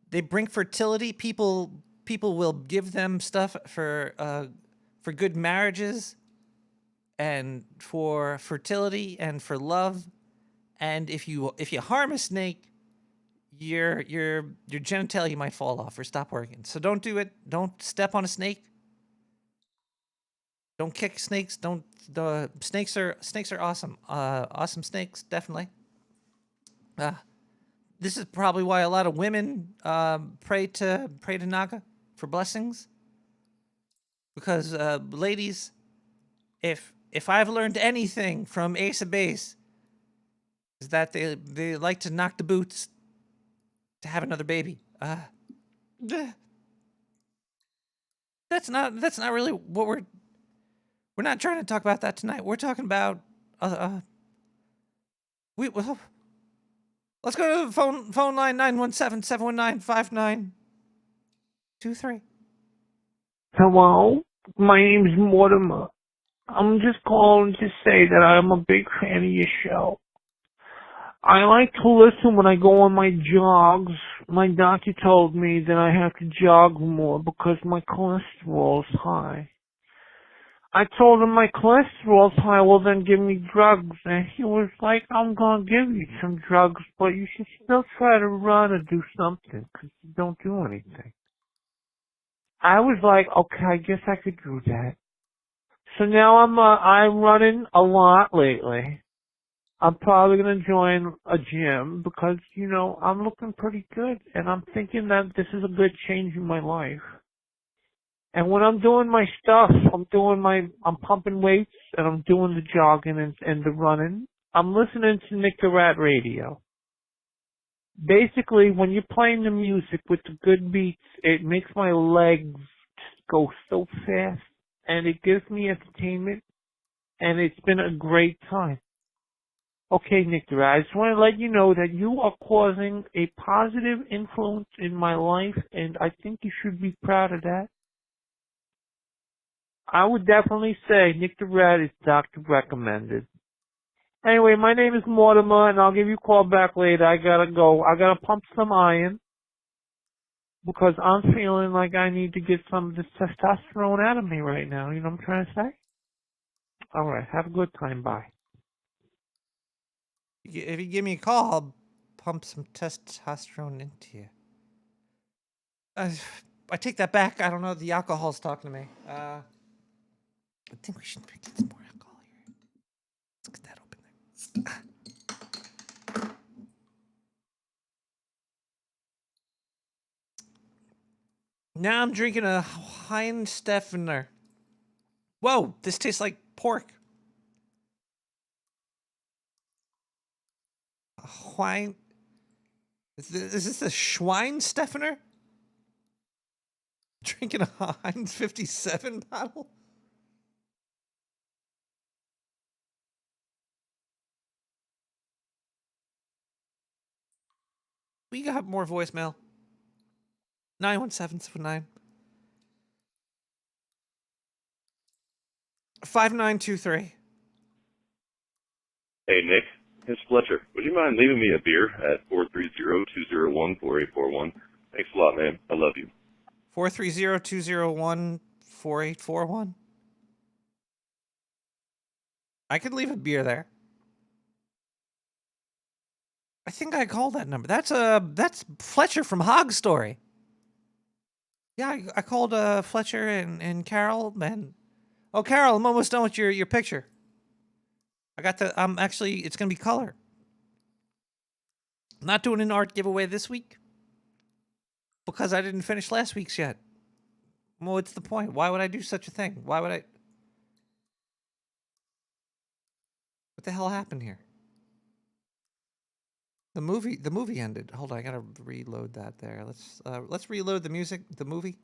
they bring fertility. People will give them stuff for good marriages and for fertility and for love. And if you harm a snake, your genitalia might fall off or stop working. So don't do it. Don't step on a snake. Don't kick snakes. Don't. The snakes are awesome. Awesome snakes, definitely. This is probably why a lot of women pray to Naga for blessings. Because ladies, if I've learned anything from Ace of Base, is that they like to knock the boots to have another baby. That's not really what we're not trying to talk about that tonight. We're talking about let's go to the phone line 917-719-5923. Hello, my name's Mortimer. I'm just calling to say that I'm a big fan of your show. I like to listen when I go on my jogs. My doctor told me that I have to jog more because my cholesterol's high. I told him my cholesterol's high, well then give me drugs. And he was like, I'm gonna give you some drugs, but you should still try to run or do something, because you don't do anything. I was like, okay, I guess I could do that. So now I'm running a lot lately. I'm probably going to join a gym because, I'm looking pretty good. And I'm thinking that this is a good change in my life. And when I'm doing my stuff, I'm pumping weights and I'm doing the jogging and the running. I'm listening to Nick the Rat radio. Basically, when you're playing the music with the good beats, it makes my legs go so fast and it gives me entertainment and it's been a great time. Okay, Nick the Rat, I just want to let you know that you are causing a positive influence in my life, and I think you should be proud of that. I would definitely say Nick the Rat is doctor recommended. Anyway, my name is Mortimer, and I'll give you a call back later. I gotta go. I gotta pump some iron because I'm feeling like I need to get some of this testosterone out of me right now. You know what I'm trying to say? All right, have a good time. Bye. If you give me a call, I'll pump some testosterone into you. I take that back. I don't know. The alcohol's talking to me. I think we should get some more alcohol here. Let's get that open there. Now I'm drinking a Heinsteffener. Whoa, this tastes like pork. Is this a Schweinsteffener? Drinking a Heinz 57 bottle? We got more voicemail. 91779 5923. Hey, Nick. It's Fletcher. Would you mind leaving me a beer at 430-201-4841? Thanks a lot, man. I love you. 430-201-4841. I could leave a beer there. I think I called that number. That's Fletcher from Hog Story. Yeah, I called Fletcher and Carol, and Carol, I'm almost done with your picture. I got actually, it's gonna be color. I'm not doing an art giveaway this week because I didn't finish last week's yet. Well, what's the point? Why would I do such a thing? Why would I? What the hell happened here? The movie ended. Hold on, I gotta reload that there. Let's reload the music, the movie,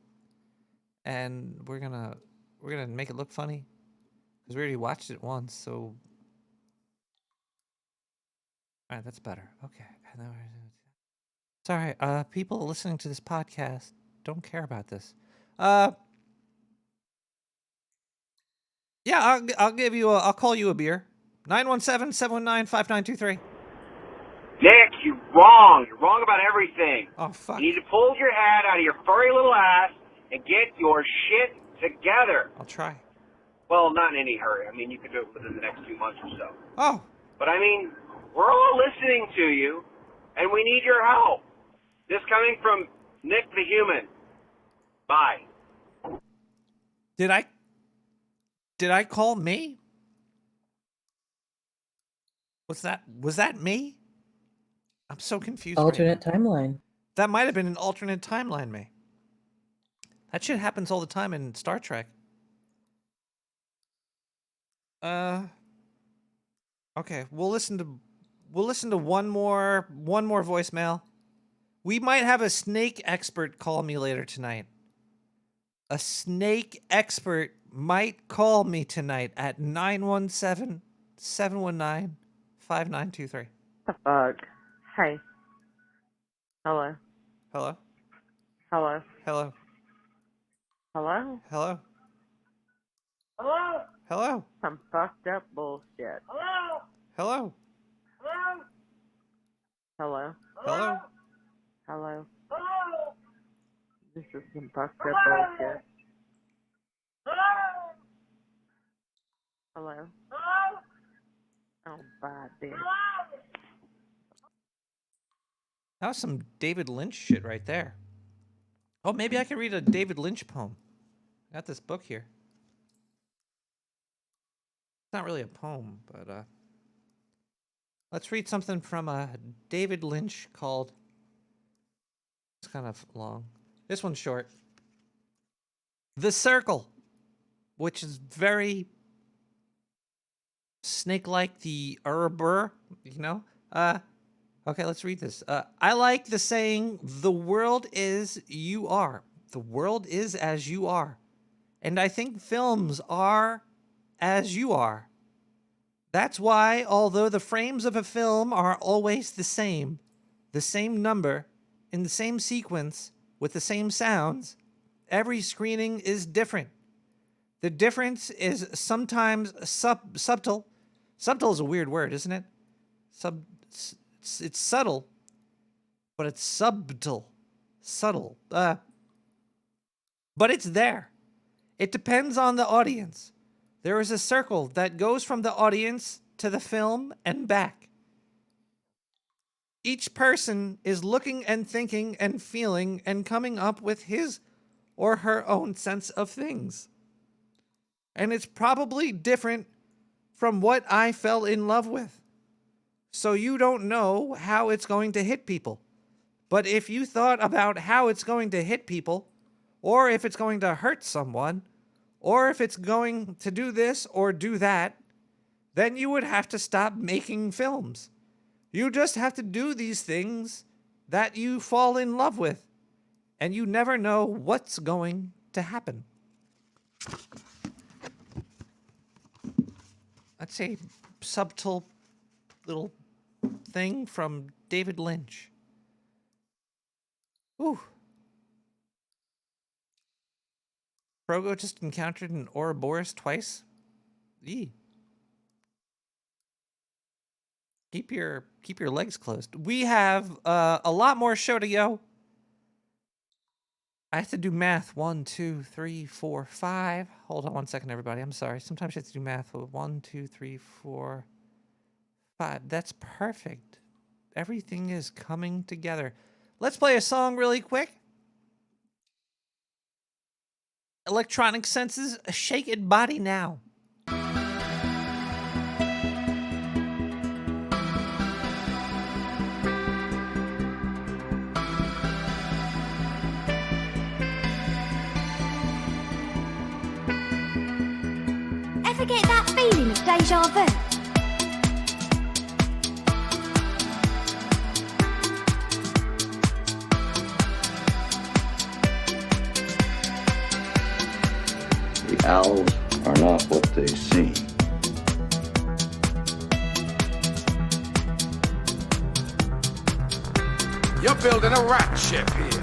and we're gonna make it look funny because we already watched it once. So, all right, that's better. Okay. Sorry, people listening to this podcast don't care about this. Yeah, I'll call you a beer. 917-719-5923. Nick, you're wrong. You're wrong about everything. Oh, fuck. You need to pull your head out of your furry little ass and get your shit together. I'll try. Well, not in any hurry. I mean, you can do it within the next 2 months or so. Oh. But I mean, we're all listening to you, and we need your help. This coming from Nick the Human. Bye. Did I call me? Was that me? I'm so confused. Alternate timeline. That might have been an alternate timeline, May. That shit happens all the time in Star Trek. Okay, we'll listen to one more voicemail. We might have a snake expert call me later tonight. A snake expert might call me tonight at 917-719-5923. The fuck? Hey. Hello. Hello? Hello. Hello? Hello. Hello? Hello. Hello? Some fucked up bullshit. Hello. Hello? Hello. Hello? Hello. Hello. This is some fucked up bullshit. Hello. Hello. Oh, bye, bitch. That was some David Lynch shit right there. Oh, maybe I can read a David Lynch poem. I got this book here. It's not really a poem, but let's read something from David Lynch called... It's kind of long. This one's short. The Circle, which is very snake-like, the Urber, you know? Okay, let's read this. I like the saying, the world is you are. The world is as you are. And I think films are as you are. That's why, although the frames of a film are always the same number, in the same sequence, with the same sounds, every screening is different. The difference is sometimes subtle. Subtle is a weird word, isn't it? It's subtle, but it's subtle. Subtle. But it's there. It depends on the audience. There is a circle that goes from the audience to the film and back. Each person is looking and thinking and feeling and coming up with his or her own sense of things. And it's probably different from what I fell in love with. So you don't know how it's going to hit people. But if you thought about how it's going to hit people, or if it's going to hurt someone, or if it's going to do this or do that, then you would have to stop making films. You just have to do these things that you fall in love with, and you never know what's going to happen. That's a subtle little thing from David Lynch. Ooh. Frogo just encountered an Ouroboros twice. Eee. Keep your legs closed. We have a lot more show to go. I have to do math. 1, 2, 3, 4, 5. Hold on one second, everybody. I'm sorry. Sometimes you have to do math. 1, 2, 3, 4, 5. That's perfect. Everything is coming together. Let's play a song really quick. Electronic Senses, Shake It Body Now. Ever get that feeling of deja vu? The owls are not what they seem. You're building a rat ship here.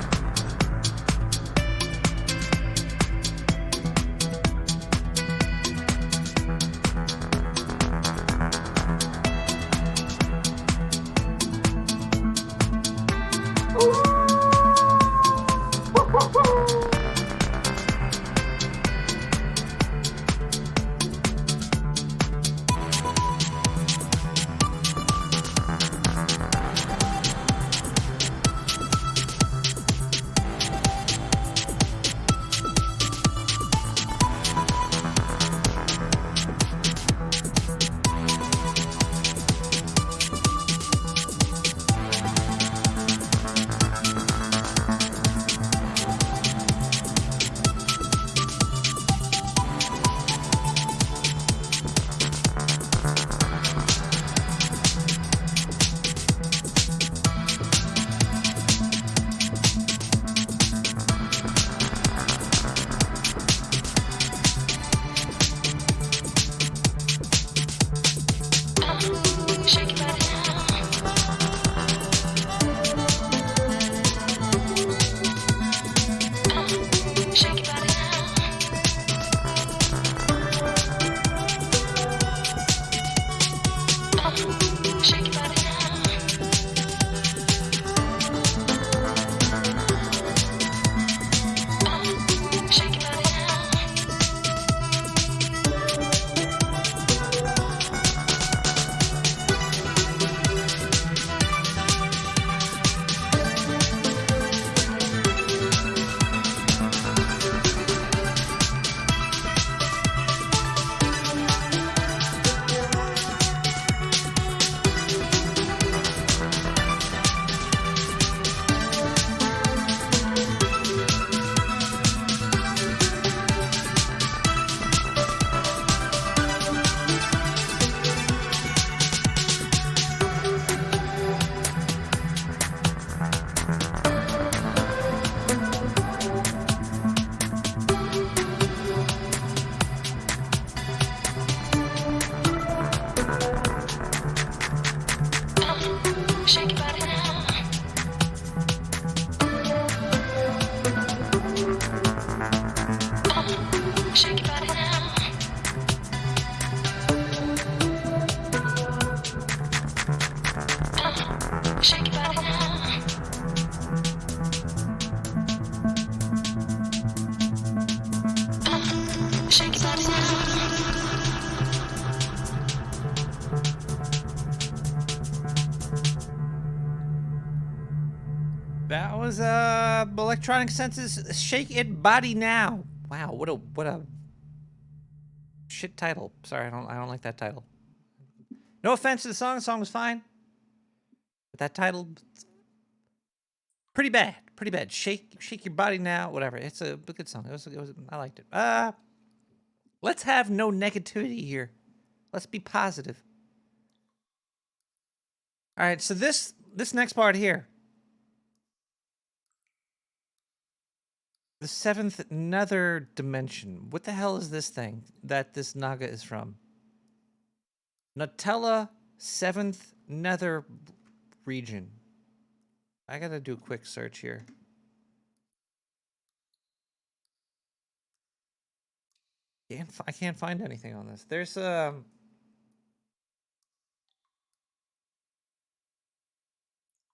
That was Electronic Senses Shake It Body Now. Wow, what a shit title. Sorry, I don't like that title. No offense to the song was fine. But that title, pretty bad. Shake Your Body Now, whatever. It's a good song. It was I liked it. Let's have no negativity here. Let's be positive. All right, so this next part here. The seventh nether dimension. What the hell is this thing that this Naga is from? Nutella seventh nether region. I gotta do a quick search here. I can't find anything on this. There's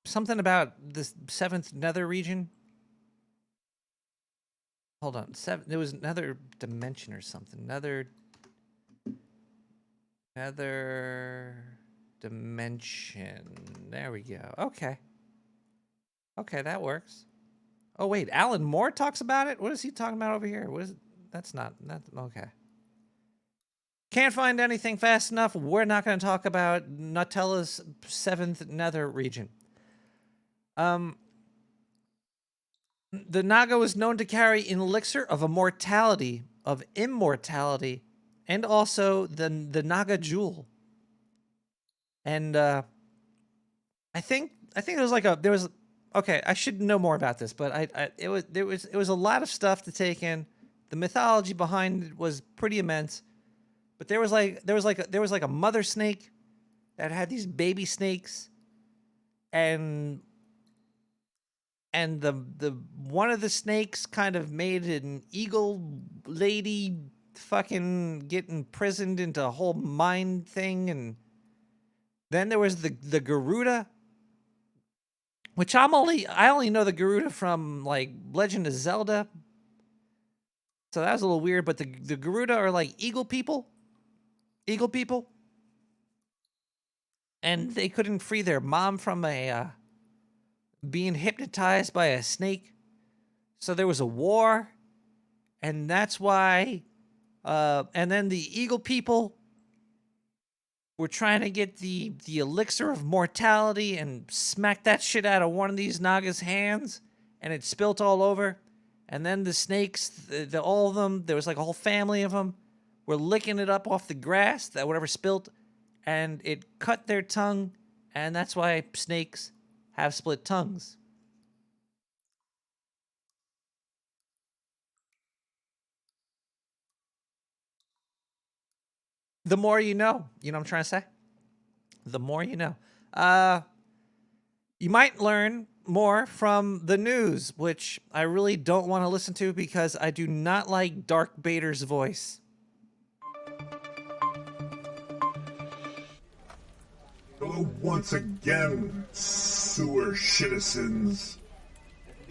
something about this seventh nether region. Hold on. There was another dimension or something. Another dimension. There we go. Okay. Okay, that works. Oh wait, Alan Moore talks about it? What is he talking about over here? What is it? That's okay. Can't find anything fast enough. We're not going to talk about Nutella's seventh nether region. The Naga was known to carry an elixir of immortality, and also the Naga jewel. And I think it was like okay, I should know more about this, but it was a lot of stuff to take in. The mythology behind it was pretty immense. But there was like a mother snake that had these baby snakes, and the one of the snakes kind of made an eagle lady fucking get imprisoned into a whole mind thing, and then there was the Garuda, which I only know the Garuda from like Legend of Zelda. So that was a little weird, but the Garuda are like eagle people. And they couldn't free their mom from being hypnotized by a snake. So there was a war, and that's why and then the eagle people were trying to get the elixir of mortality and smack that shit out of one of these Naga's hands, and it spilt all over. And then the snakes, all of them, there was like a whole family of them, were licking it up off the grass, that whatever spilt, and it cut their tongue, and that's why snakes have split tongues. The more you know. You know what I'm trying to say? The more you know. You might learn more from the news, which I really don't want to listen to because I do not like Dark Bader's voice. Hello once again, sewer citizens.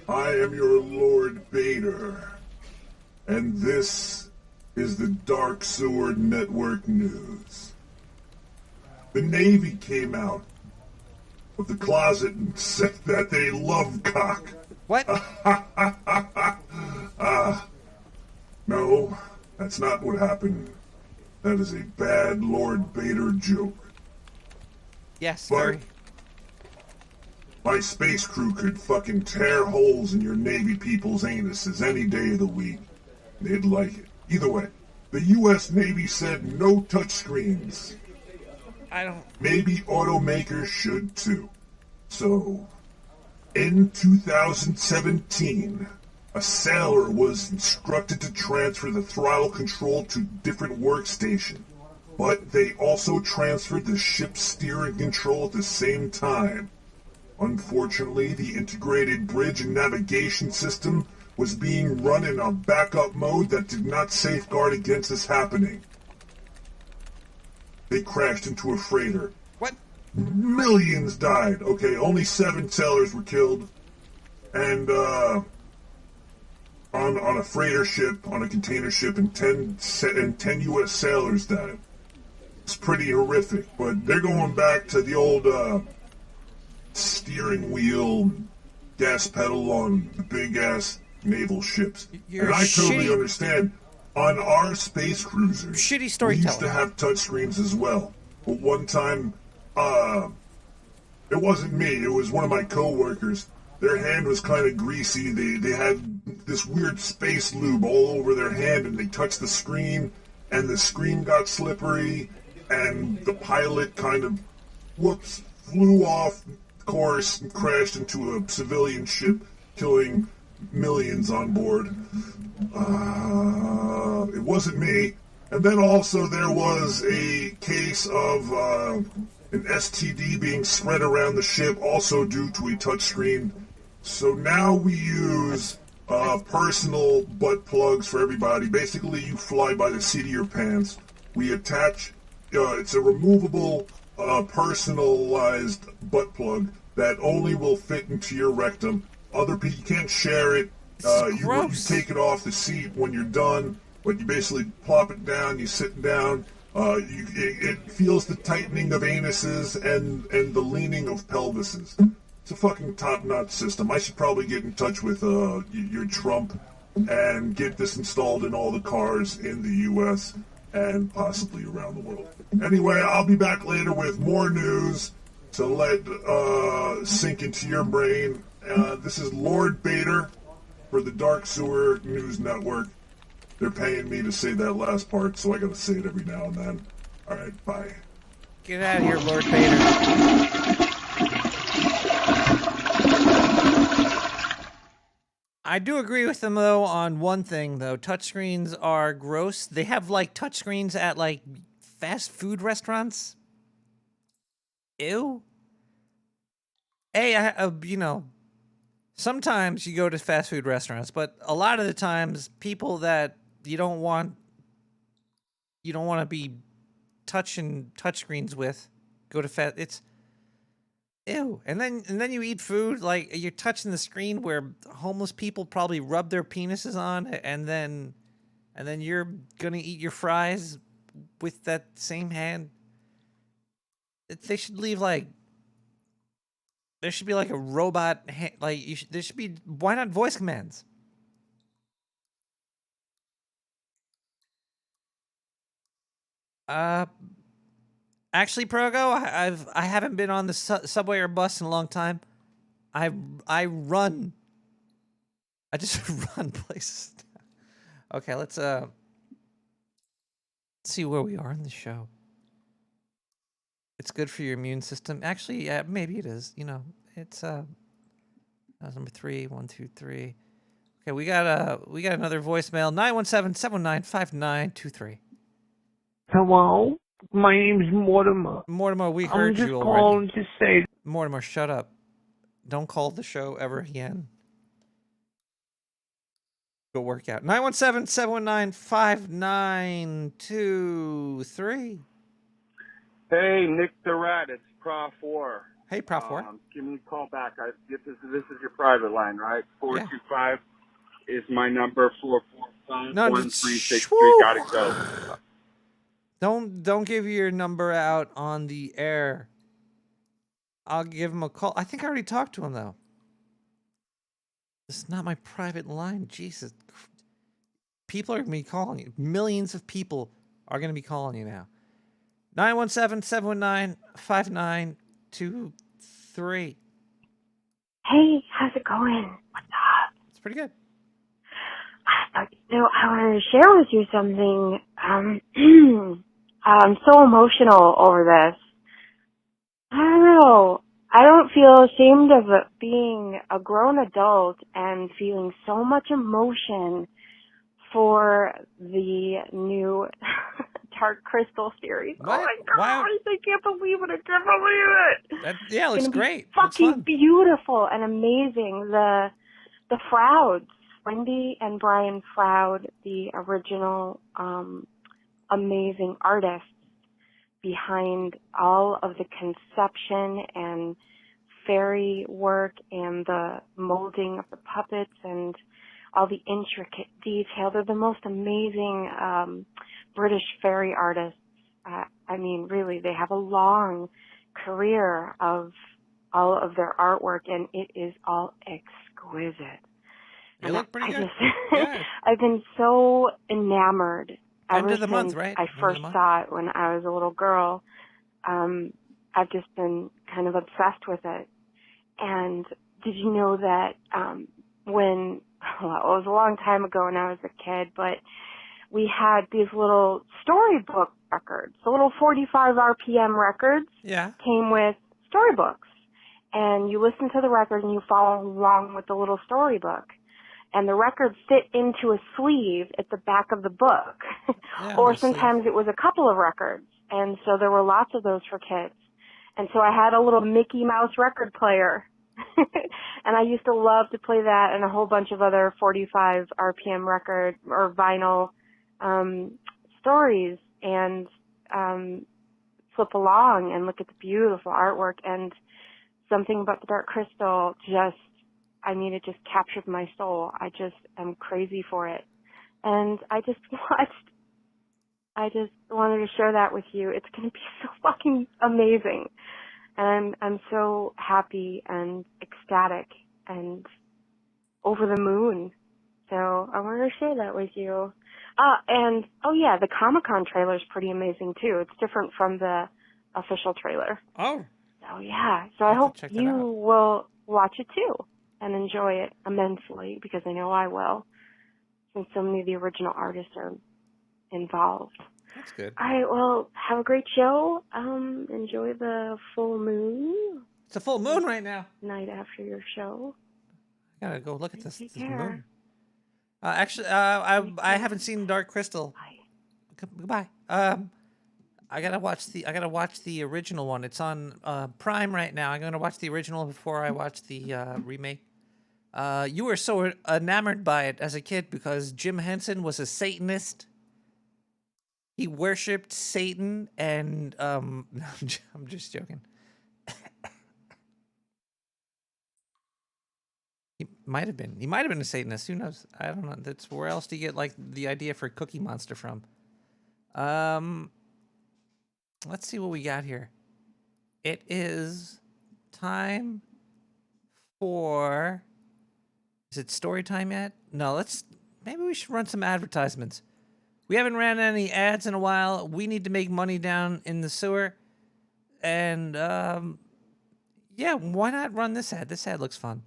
I am your Lord Bader, and this is the Dark Sewer Network News. The Navy came out of the closet and said that they love cock. What? No, that's not what happened. That is a bad Lord Bader joke. Yes, but very. My space crew could fucking tear holes in your Navy people's anuses any day of the week. They'd like it. Either way, the U.S. Navy said no touchscreens. Maybe automakers should too. So, in 2017, a sailor was instructed to transfer the throttle control to different workstation, but they also transferred the ship's steering control at the same time. Unfortunately, the integrated bridge and navigation system was being run in a backup mode that did not safeguard against this happening. They crashed into a freighter. What? Millions died. Okay, only 7 sailors were killed. And, on a freighter ship, on a container ship, and 10 U.S. sailors died. It's pretty horrific, but they're going back to the old, steering wheel, gas pedal on the big-ass naval ships. You're And I totally shitty- understand. On our space cruisers, Shitty we used storyteller. to have touchscreens as well. But one time, it wasn't me, it was one of my coworkers. Their hand was kind of greasy. They had this weird space lube all over their hand, and they touched the screen, and the screen got slippery, and the pilot kind of, flew off course and crashed into a civilian ship, killing millions on board. It wasn't me. And then also there was a case of an STD being spread around the ship, also due to a touchscreen. So now we use personal butt plugs for everybody. Basically, you fly by the seat of your pants. We attach, it's a removable, personalized butt plug that only will fit into your rectum. Other people, you can't share it. You take it off the seat when you're done, but you basically plop it down, you sit down. It feels the tightening of anuses and the leaning of pelvises. It's a fucking top-notch system. I should probably get in touch with your Trump and get this installed in all the cars in the U.S. and possibly around the world. Anyway, I'll be back later with more news to let sink into your brain. This is Lord Bader for the Dark Sewer News Network. They're paying me to say that last part, so I gotta say it every now and then. Alright, bye. Get out of here, Lord Bader. I do agree with them, though, on one thing, though. Touchscreens are gross. They have, like, touchscreens at, like, fast food restaurants. Ew. Sometimes you go to fast food restaurants, but a lot of the times, people that you don't want to be touching touchscreens with go to it's ew. And then you eat food, like you're touching the screen where homeless people probably rub their penises on, and then you're gonna eat your fries with that same hand. They should leave there should be like a robot there should be, why not voice commands? Actually, Progo, I haven't been on the subway or bus in a long time. I run. I just run places. Okay, let's see where we are in the show. It's good for your immune system. Actually, yeah, maybe it is. It's that's number 3, 1, 2, 3. Okay, we got another voicemail. 917-719-5923. Hello, my name's Mortimer. Mortimer, we heard you already. I'm just calling to say. Mortimer, shut up. Don't call the show ever again. Go work out. 917-719-5923. Hey, Nick the Rat, it's Prof 4. Hey, Prof 4. Give me a call back. This is your private line, right? 425 is my number. 445-1363. Gotta go. Don't give your number out on the air. I'll give him a call. I think I already talked to him, though. This is not my private line. Jesus. People are going to be calling you. Millions of people are going to be calling you now. 917-719-5923. Hey, how's it going? What's up? It's pretty good. I wanted to share with you something. I'm so emotional over this. I don't know. I don't feel ashamed of it being a grown adult and feeling so much emotion for the new Dark Crystal series. What? Oh my gosh, I can't believe it. I can't believe it. Yeah, it looks great. Fucking beautiful and amazing. The Frouds, Wendy and Brian Froud, the original amazing artists behind all of the conception and fairy work and the molding of the puppets and all the intricate detail. They're the most amazing British fairy artists. I mean, really, they have a long career of all of their artwork, and it is all exquisite. They look pretty good. I've been so enamored ever End of the since month, right? I End of first the month? saw it when I was a little girl. I've just been kind of obsessed with it. And did you know that when, well, it was a long time ago when I was a kid, but we had these little storybook records, the little 45 RPM records came with storybooks. And you listen to the record and you follow along with the little storybook. And the records fit into a sleeve at the back of the book. Or sometimes it was a couple of records. And so there were lots of those for kids. And so I had a little Mickey Mouse record player. And I used to love to play that and a whole bunch of other 45 RPM record or vinyl stories and flip along and look at the beautiful artwork. And something about the Dark Crystal just, I mean, it just captured my soul. I just am crazy for it. And I just wanted to share that with you. It's going to be so fucking amazing. And I'm so happy and ecstatic and over the moon. So I wanted to share that with you. And, oh yeah, the Comic-Con trailer is pretty amazing too. It's different from the official trailer. Oh. Oh yeah. So I hope you will watch it too and enjoy it immensely, because I know I will, since so many of the original artists are involved. That's good. All right, well, have a great show. Enjoy the full moon. It's a full moon right now. Night after your show. I gotta go look at this Take care. moon. Actually, I haven't seen Dark Crystal. Goodbye. I gotta watch the original one. It's on Prime right now. I'm gonna watch the original before I watch the remake. You were so enamored by it as a kid because Jim Henson was a Satanist. He worshipped Satan, and I'm just joking. He might have been. He might have been a Satanist. Who knows? I don't know. That's where else do you get like the idea for Cookie Monster from? Let's see what we got here. It is time for. Is it story time yet? No. Maybe we should run some advertisements. We haven't ran any ads in a while. We need to make money down in the sewer. And, yeah, why not run this ad? This ad looks fun.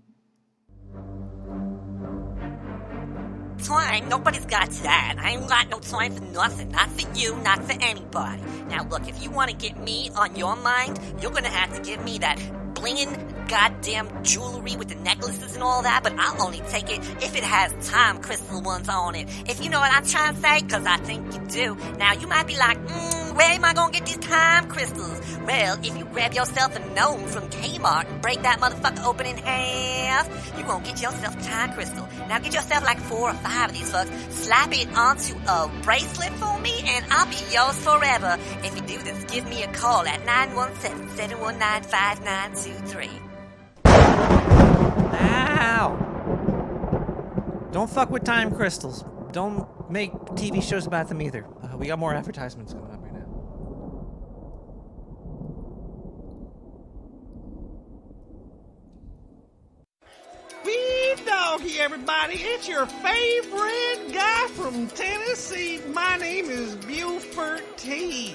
Time? Nobody's got that. I ain't got no time for nothing. Not for you, not for anybody. Now, look, if you want to get me on your mind, you're going to have to give me that blingin' goddamn jewelry with the necklaces and all that, but I'll only take it if it has time crystal ones on it. If you know what I'm trying to say, because I think you do. Now, you might be like, where am I going to get these time crystals? Well, if you grab yourself a gnome from Kmart and break that motherfucker open in half, you're going to get yourself a time crystal. Now, get yourself like 4 or 5 of these fucks, slap it onto a bracelet for me, and I'll be yours forever. If you do this, give me a call at 917-719-5923. Ow! Don't fuck with time crystals. Don't make TV shows about them either. We got more advertisements coming up right now. Weed doggy, everybody. It's your favorite guy from Tennessee. My name is Buford T.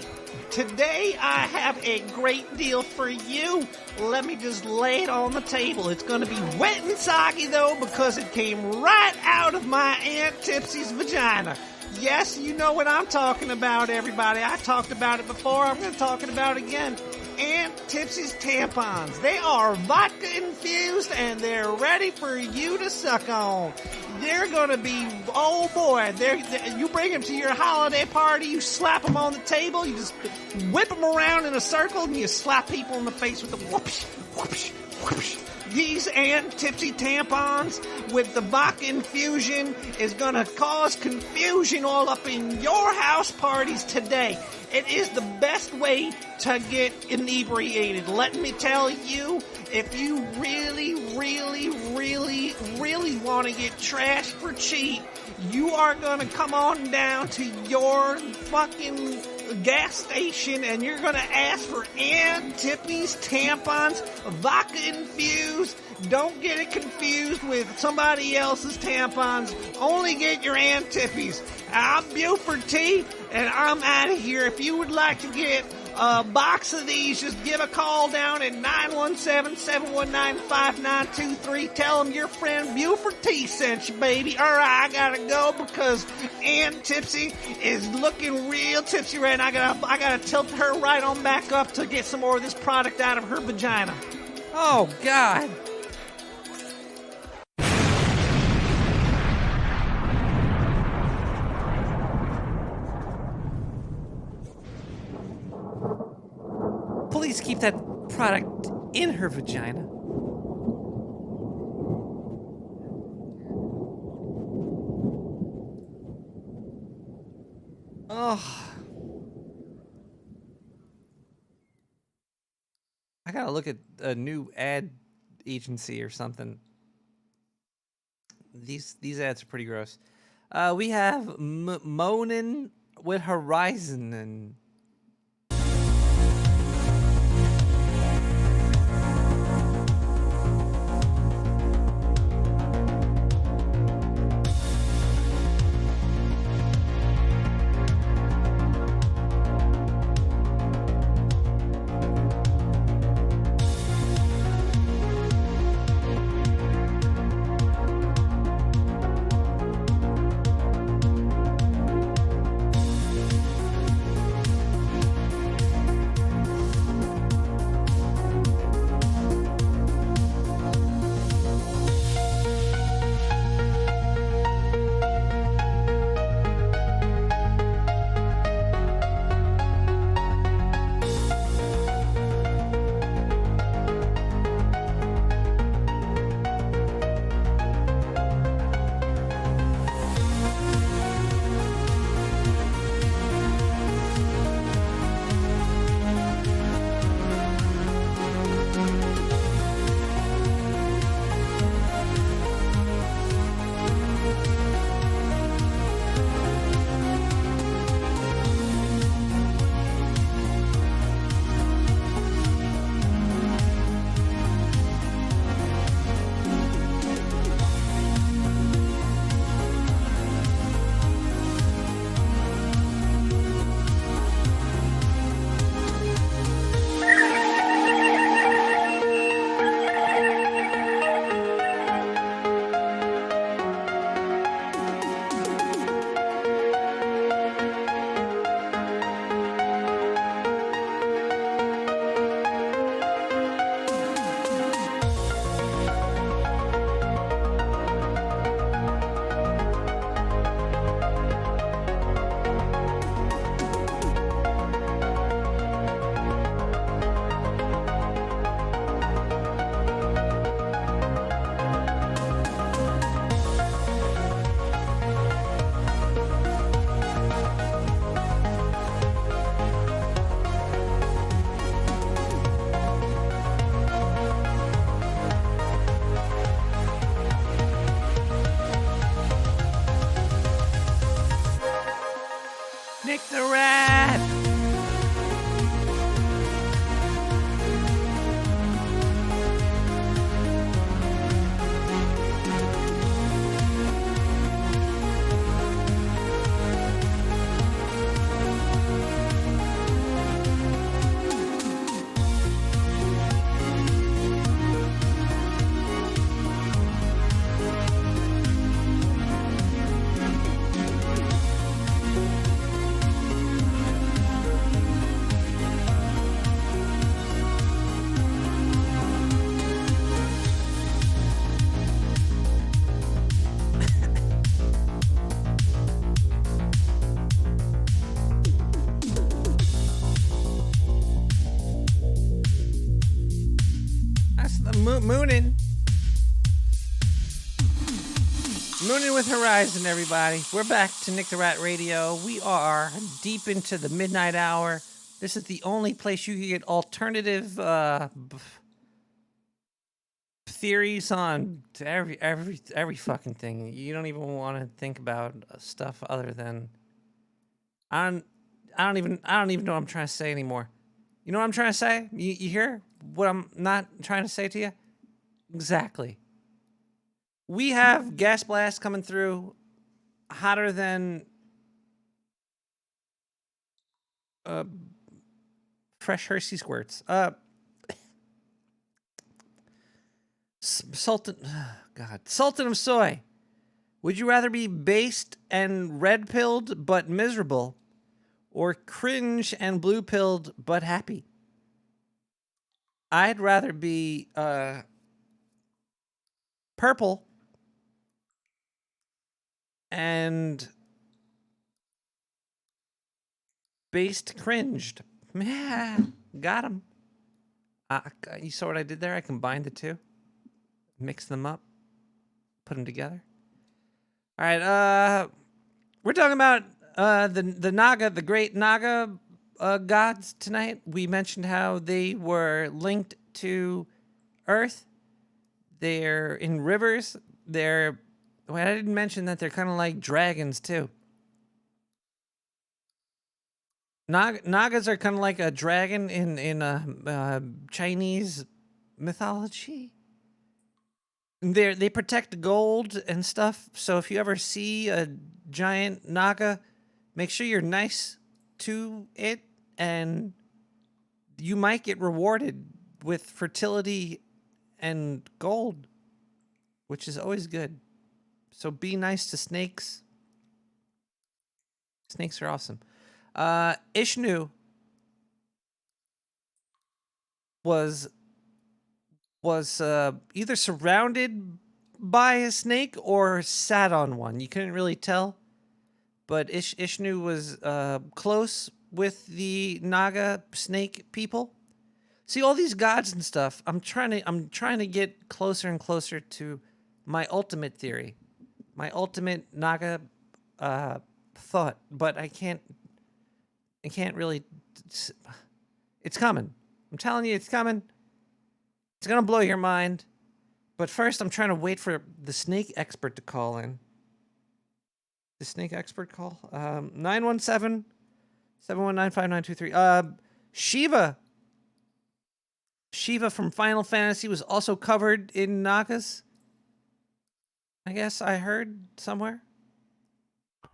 Today I have a great deal for you. Let me just lay it on the table. It's going to be wet and soggy, though, because it came right out of my Aunt Tipsy's vagina. Yes, you know what I'm talking about, everybody. I talked about it before. I'm going to talk about it again. Aunt Tipsy's tampons. They are vodka infused and they're ready for you to suck on. They're gonna be, oh boy, you bring them to your holiday party, you slap them on the table, you just whip them around in a circle and you slap people in the face with the whoopsh, whoopsh, whoopsh. These Aunt Tipsy tampons with the vodka infusion is gonna cause confusion all up in your house parties today. It is the best way to get inebriated. Let me tell you, if you really, really, really, really want to get trashed for cheap, you are going to come on down to your fucking gas station and you're going to ask for Aunt Tippy's tampons, vodka infused. Don't get it confused with somebody else's tampons. Only get your Aunt Tippy's. I'm Buford T, and I'm out of here. If you would like to get a box of these, just give a call down at 917-719-5923. Tell them your friend Buford T sent you, baby. All right, I gotta go because Aunt Tipsy is looking real tipsy right now. I gotta tilt her right on back up to get some more of this product out of her vagina. Oh, God. Please keep that product in her vagina. Oh. I gotta look at a new ad agency or something. These ads are pretty gross. We have Moanin' with Horizon and Nick the Rat. Moonin' with Horizon, everybody. We're back to Nick the Rat Radio. We are deep into the midnight hour. This is the only place you can get alternative theories on every fucking thing. You don't even want to think about stuff other than I don't even know what I'm trying to say anymore. You know what I'm trying to say? You hear what I'm not trying to say to you? Exactly. We have gas blast coming through hotter than fresh Hershey squirts. Sultan of soy. Would you rather be based and red-pilled but miserable, or cringe and blue-pilled but happy? I'd rather be purple and based cringed. Yeah, got him. You saw what I did there? I combined the two, mixed them up, put them together. All right, we're talking about the Naga, the great Naga gods tonight. We mentioned how they were linked to Earth. They're in rivers. I didn't mention that they're kind of like dragons too. Nagas are kind of like a dragon in Chinese mythology. They protect gold and stuff. So if you ever see a giant Naga, make sure you're nice to it, and you might get rewarded with fertility and gold, which is always good. So be nice to snakes. Snakes are awesome. Ishnu was either surrounded by a snake or sat on one. You couldn't really tell, but Ishnu was close with the Naga snake people. See, all these gods and stuff. I'm trying to get closer and closer to my ultimate theory, my ultimate Naga thought, but I can't really. It's coming. I'm telling you, it's coming. It's gonna blow your mind. But first, I'm trying to wait for the snake expert to call in. The snake expert call? 917-719-5923. Shiva from Final Fantasy was also covered in Nagas. I guess I heard somewhere.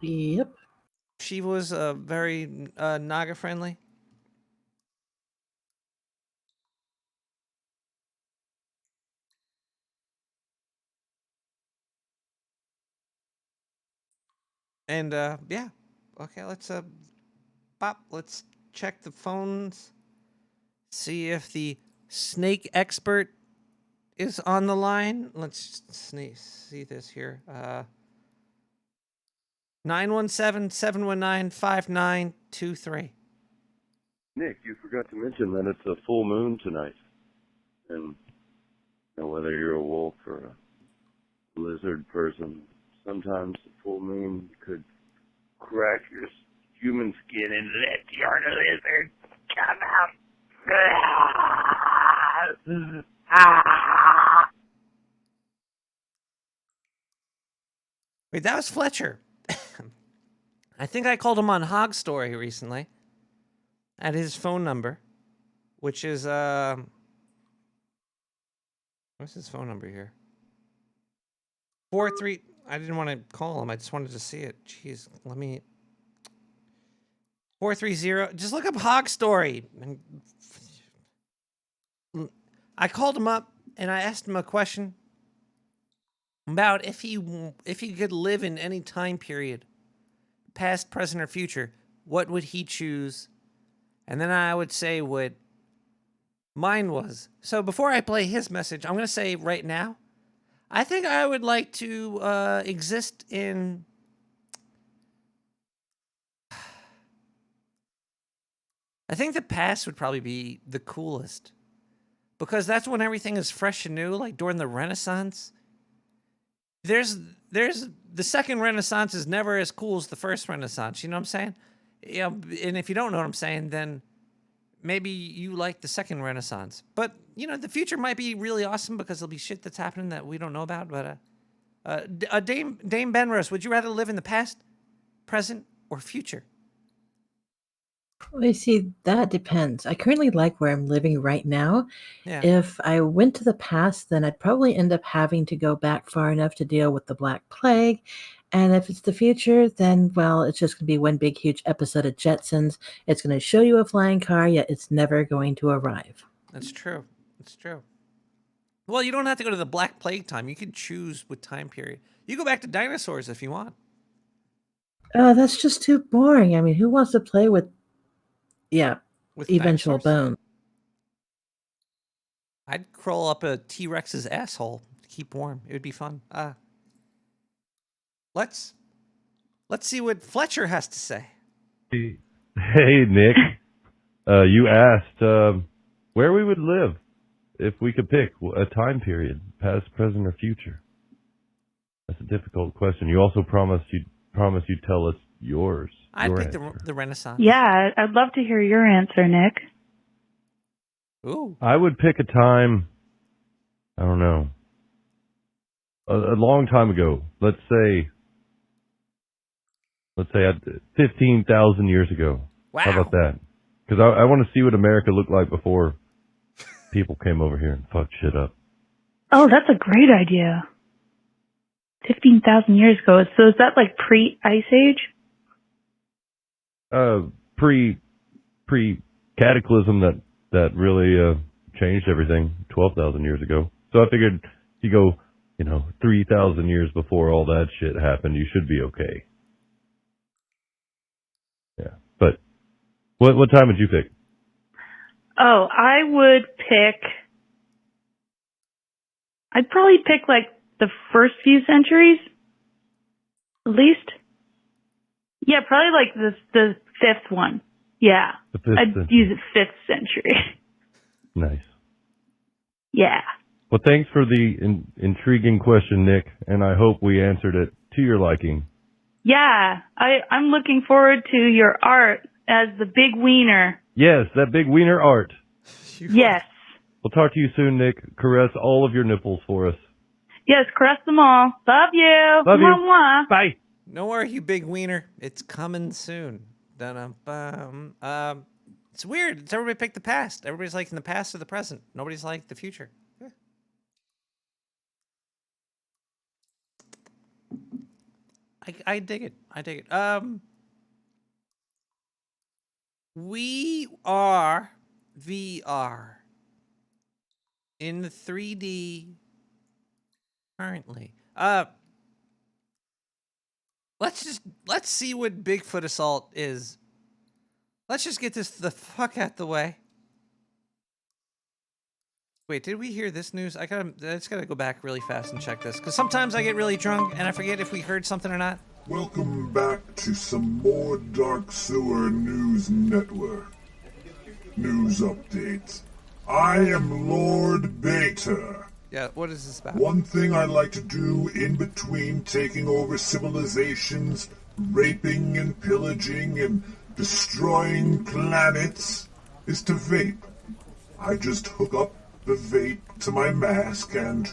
Yep. Shiva was very Naga friendly. And yeah, okay. Let's check the phones. See if the snake expert is on the line. Let's see this here. 917-719-5923. Nick, you forgot to mention that it's a full moon tonight. And whether you're a wolf or a lizard person, sometimes the full moon could crack your human skin and let your lizard come out. Wait, that was Fletcher. I think I called him on Hog Story recently at his phone number, which is what's his phone number here? 43. I didn't want to call him. I just wanted to see it. Jeez, let me. 430. Just look up Hog Story. I called him up and I asked him a question about if he could live in any time period, past, present, or future, what would he choose? And then I would say what mine was. So before I play his message, I'm going to say right now, I think I would like to exist in... I think the past would probably be the coolest. Because that's when everything is fresh and new, like during the Renaissance. There's the second Renaissance is never as cool as the first Renaissance. You know what I'm saying? Yeah, and if you don't know what I'm saying, then maybe you like the second Renaissance. But the future might be really awesome because there'll be shit that's happening that we don't know about. But Dame Benrose, would you rather live in the past, present, or future? Well, you see, that depends. I currently like where I'm living right now. Yeah. If I went to the past, then I'd probably end up having to go back far enough to deal with the Black Plague. And if it's the future, then, well, it's just going to be one big, huge episode of Jetsons. It's going to show you a flying car, yet it's never going to arrive. That's true. That's true. Well, you don't have to go to the Black Plague time. You can choose what time period. You go back to dinosaurs if you want. That's just too boring. I mean, who wants to play with eventual dinosaurs? bone? I'd crawl up a T-Rex's asshole to keep warm. It would be fun. Let's see what Fletcher has to say. Hey, Nick. You asked where we would live if we could pick a time period, past, present, or future. That's a difficult question. You also promised you'd tell us yours. I'd pick answer. the Renaissance. Yeah, I'd love to hear your answer, Nick. Ooh. I would pick a time, I don't know, a long time ago. Let's say 15,000 years ago. Wow. How about that? Because I want to see what America looked like before people came over here and fucked shit up. Oh, that's a great idea. 15,000 years ago. So is that like pre-Ice Age? Pre-cataclysm that really changed everything 12,000 years ago. So I figured you go, 3,000 years before all that shit happened, you should be okay. Yeah. But what time would you pick? Oh, I'd probably pick like the first few centuries, at least. Yeah, probably like the fifth one. Yeah. I'd use it 5th century. Nice. Yeah. Well, thanks for the intriguing question, Nick, and I hope we answered it to your liking. Yeah. I'm looking forward to your art as the big wiener. Yes, that big wiener art. Yes. We'll talk to you soon, Nick. Caress all of your nipples for us. Yes, caress them all. Love you. Love you. Mwah, mwah. Bye. No worry, you big wiener. It's coming soon. Dun-dum-bum. It's weird. It's everybody picked the past. Everybody's like in the past or the present. Nobody's like the future. Yeah. I dig it. I dig it. We are VR in 3D currently. Let's see what Bigfoot Assault is. Let's just get this the fuck out the way. Wait, did we hear this news? I just gotta go back really fast and check this, because sometimes I get really drunk and I forget if we heard something or not. Welcome back to some more Dark Sewer News Network. News updates. I am Lord Beta. Yeah, what is this about? One thing I like to do in between taking over civilizations, raping and pillaging and destroying planets is to vape. I just hook up the vape to my mask and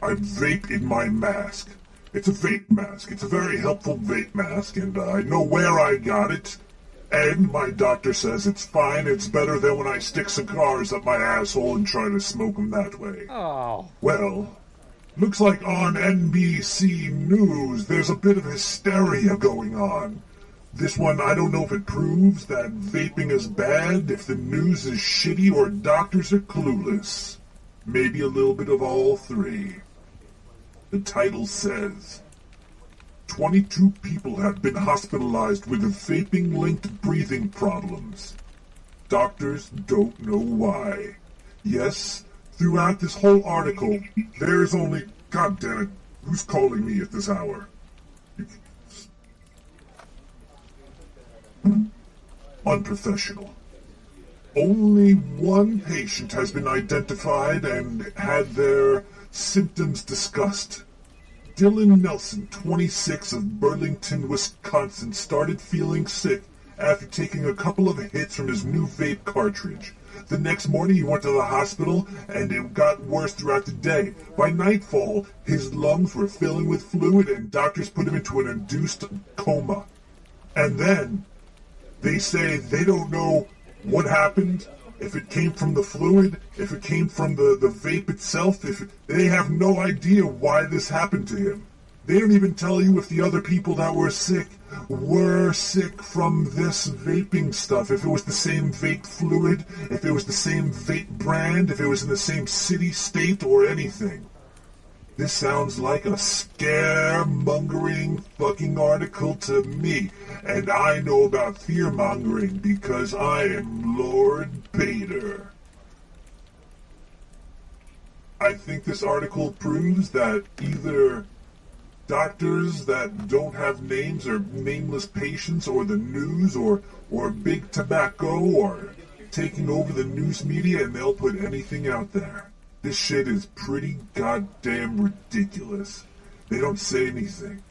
I vape in my mask. It's a vape mask. It's a very helpful vape mask, and I know where I got it. And my doctor says it's fine. It's better than when I stick cigars up my asshole and try to smoke them that way. Oh. Well, looks like on NBC News there's a bit of hysteria going on. This one, I don't know if it proves that vaping is bad, if the news is shitty, or doctors are clueless. Maybe a little bit of all three. The title says, 22 people have been hospitalized with vaping-linked breathing problems. Doctors don't know why. Yes, throughout this whole article, there's only... God damn it, who's calling me at this hour? Unprofessional. Only one patient has been identified and had their symptoms discussed. Dylan Nelson, 26, of Burlington, Wisconsin, started feeling sick after taking a couple of hits from his new vape cartridge. The next morning he went to the hospital, and it got worse throughout the day. By nightfall, his lungs were filling with fluid, and doctors put him into an induced coma. And then, they say they don't know what happened, if it came from the fluid, if it came from the vape itself, they have no idea why this happened to him. They don't even tell you if the other people that were sick from this vaping stuff, if it was the same vape fluid, if it was the same vape brand, if it was in the same city, state, or anything. This sounds like a scaremongering fucking article to me, and I know about fear-mongering because I am Lord Bader. I think this article proves that either doctors that don't have names or nameless patients, or the news, or big tobacco are taking over the news media, and they'll put anything out there. This shit is pretty goddamn ridiculous. They don't say anything.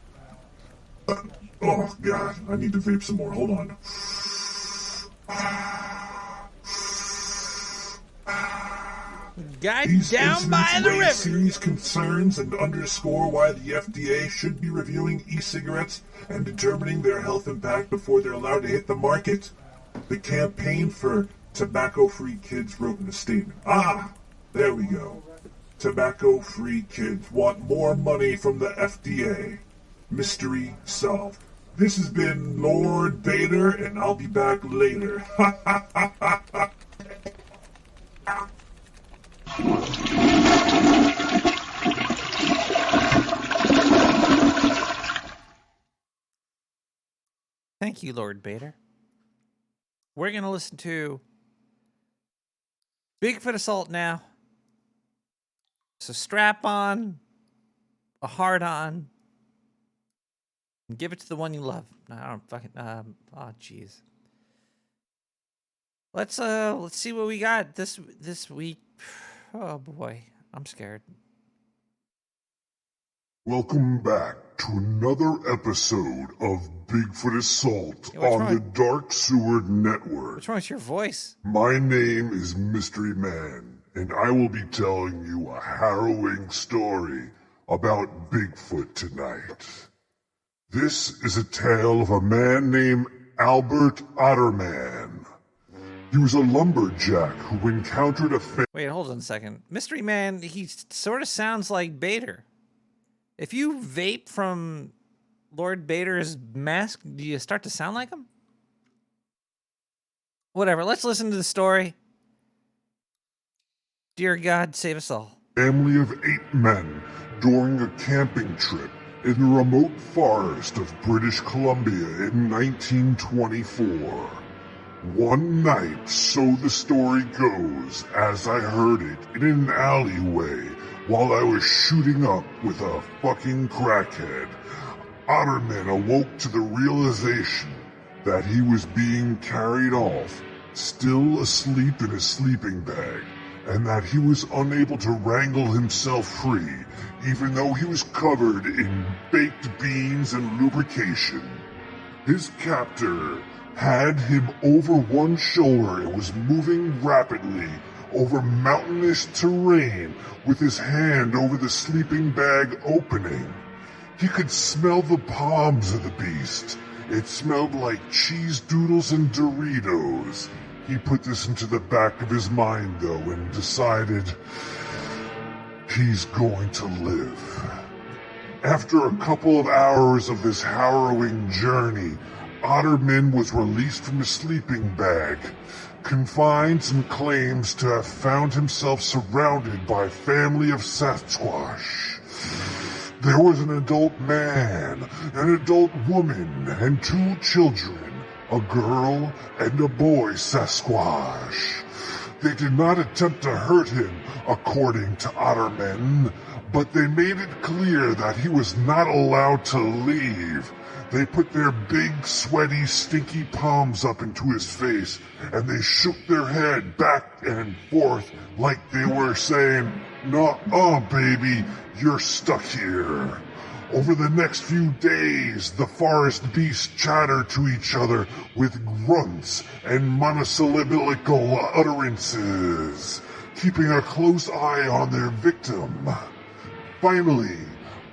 Oh god, I need to vape some more. Hold on. Guy These down by the raise river. serious concerns and underscore why the FDA should be reviewing e-cigarettes and determining their health impact before they're allowed to hit the market. The Campaign for Tobacco-Free Kids wrote in a statement. There we go. Tobacco-free kids want more money from the FDA. Mystery solved. This has been Lord Bader, and I'll be back later. Ha ha ha ha ha. Thank you, Lord Bader. We're going to listen to Bigfoot Assault now. So strap on, a heart on, and give it to the one you love. No, I don't fucking, oh jeez. Let's see what we got this week. Oh boy, I'm scared. Welcome back to another episode of Bigfoot Assault on the Dark Sewer Network. What's wrong with your voice? My name is Mystery Man, and I will be telling you a harrowing story about Bigfoot tonight. This is a tale of a man named Albert Otterman. He was a lumberjack who encountered a Wait, hold on a second. Mystery Man, he sort of sounds like Bader. If you vape from Lord Bader's mask, do you start to sound like him? Whatever, let's listen to the story. Dear God, save us all. Family of 8 men during a camping trip in the remote forest of British Columbia in 1924. One night, so the story goes, as I heard it in an alleyway while I was shooting up with a fucking crackhead, Otterman awoke to the realization that he was being carried off, still asleep in his sleeping bag, and that he was unable to wrangle himself free, even though he was covered in baked beans and lubrication. His captor had him over one shoulder and was moving rapidly over mountainous terrain with his hand over the sleeping bag opening. He could smell the palms of the beast. It smelled like cheese doodles and Doritos. He put this into the back of his mind, though, and decided he's going to live. After a couple of hours of this harrowing journey, Otterman was released from his sleeping bag. Confined and claims to have found himself surrounded by a family of Sasquatch. There was an adult man, an adult woman, and 2 children, a girl and a boy Sasquatch. They did not attempt to hurt him, according to Otterman, but they made it clear that he was not allowed to leave. They put their big, sweaty, stinky palms up into his face, and they shook their head back and forth like they were saying, "Nuh-uh, baby, you're stuck here." Over the next few days, the forest beasts chatter to each other with grunts and monosyllabical utterances, keeping a close eye on their victim. Finally,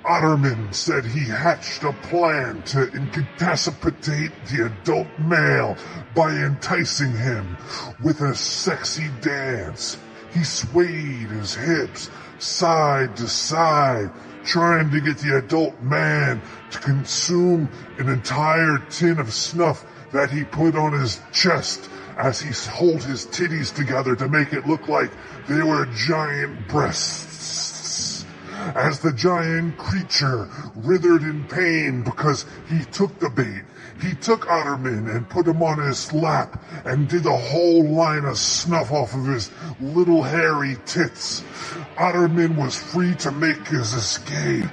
Otterman said he hatched a plan to incapacitate the adult male by enticing him with a sexy dance. He swayed his hips side to side, trying to get the adult man to consume an entire tin of snuff that he put on his chest as he held his titties together to make it look like they were giant breasts. As the giant creature writhed in pain because he took the bait, he took Otterman and put him on his lap and did a whole line of snuff off of his little hairy tits. Otterman was free to make his escape.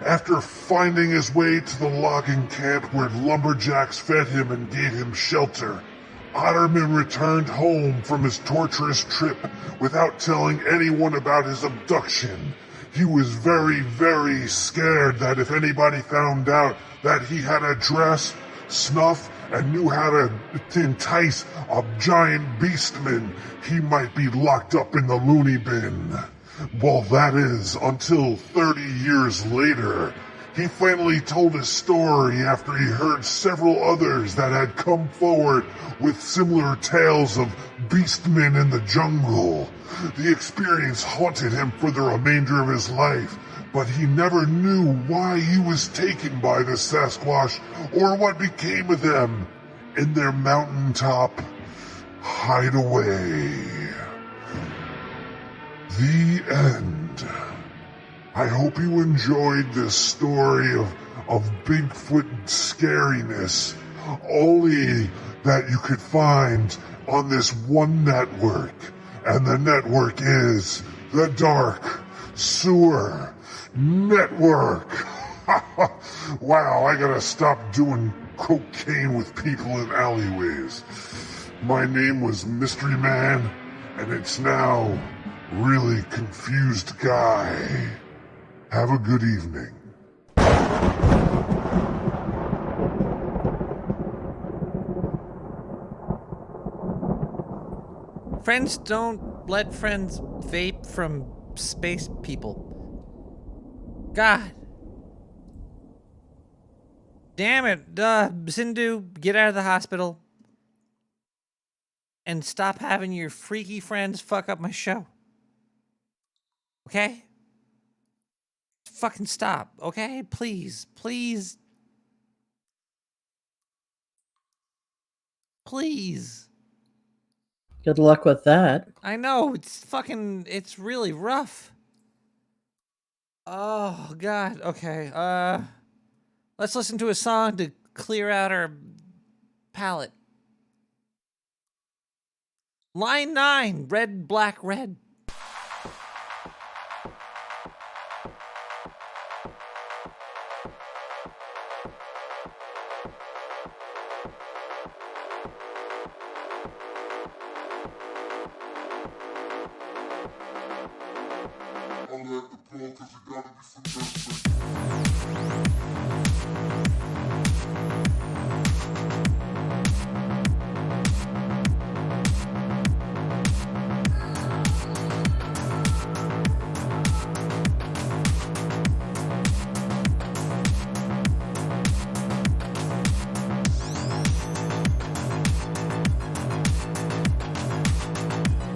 After finding his way to the logging camp where lumberjacks fed him and gave him shelter, Otterman returned home from his torturous trip without telling anyone about his abduction. He was very, very scared that if anybody found out that he had a dress, snuff, and knew how to entice a giant beastman, he might be locked up in the loony bin. Well, that is, until 30 years later. He finally told his story after he heard several others that had come forward with similar tales of beastmen in the jungle. The experience haunted him for the remainder of his life, but he never knew why he was taken by the Sasquatch or what became of them in their mountaintop hideaway. The end. I hope you enjoyed this story of Bigfoot scariness, only that you could find on this one network. And the network is the Dark Sewer Network. Wow, I gotta stop doing cocaine with people in alleyways. My name was Mystery Man, and it's now Really Confused Guy. Have a good evening. Friends don't let friends vape from space people. God. Damn it. Sindhu, get out of the hospital. And stop having your freaky friends fuck up my show. Okay? Fucking stop, okay? Please, please. Please. Good luck with that. I know, it's really rough. Oh, God, okay. Let's listen to a song to clear out our palate. Line 9, Red, Black, Red.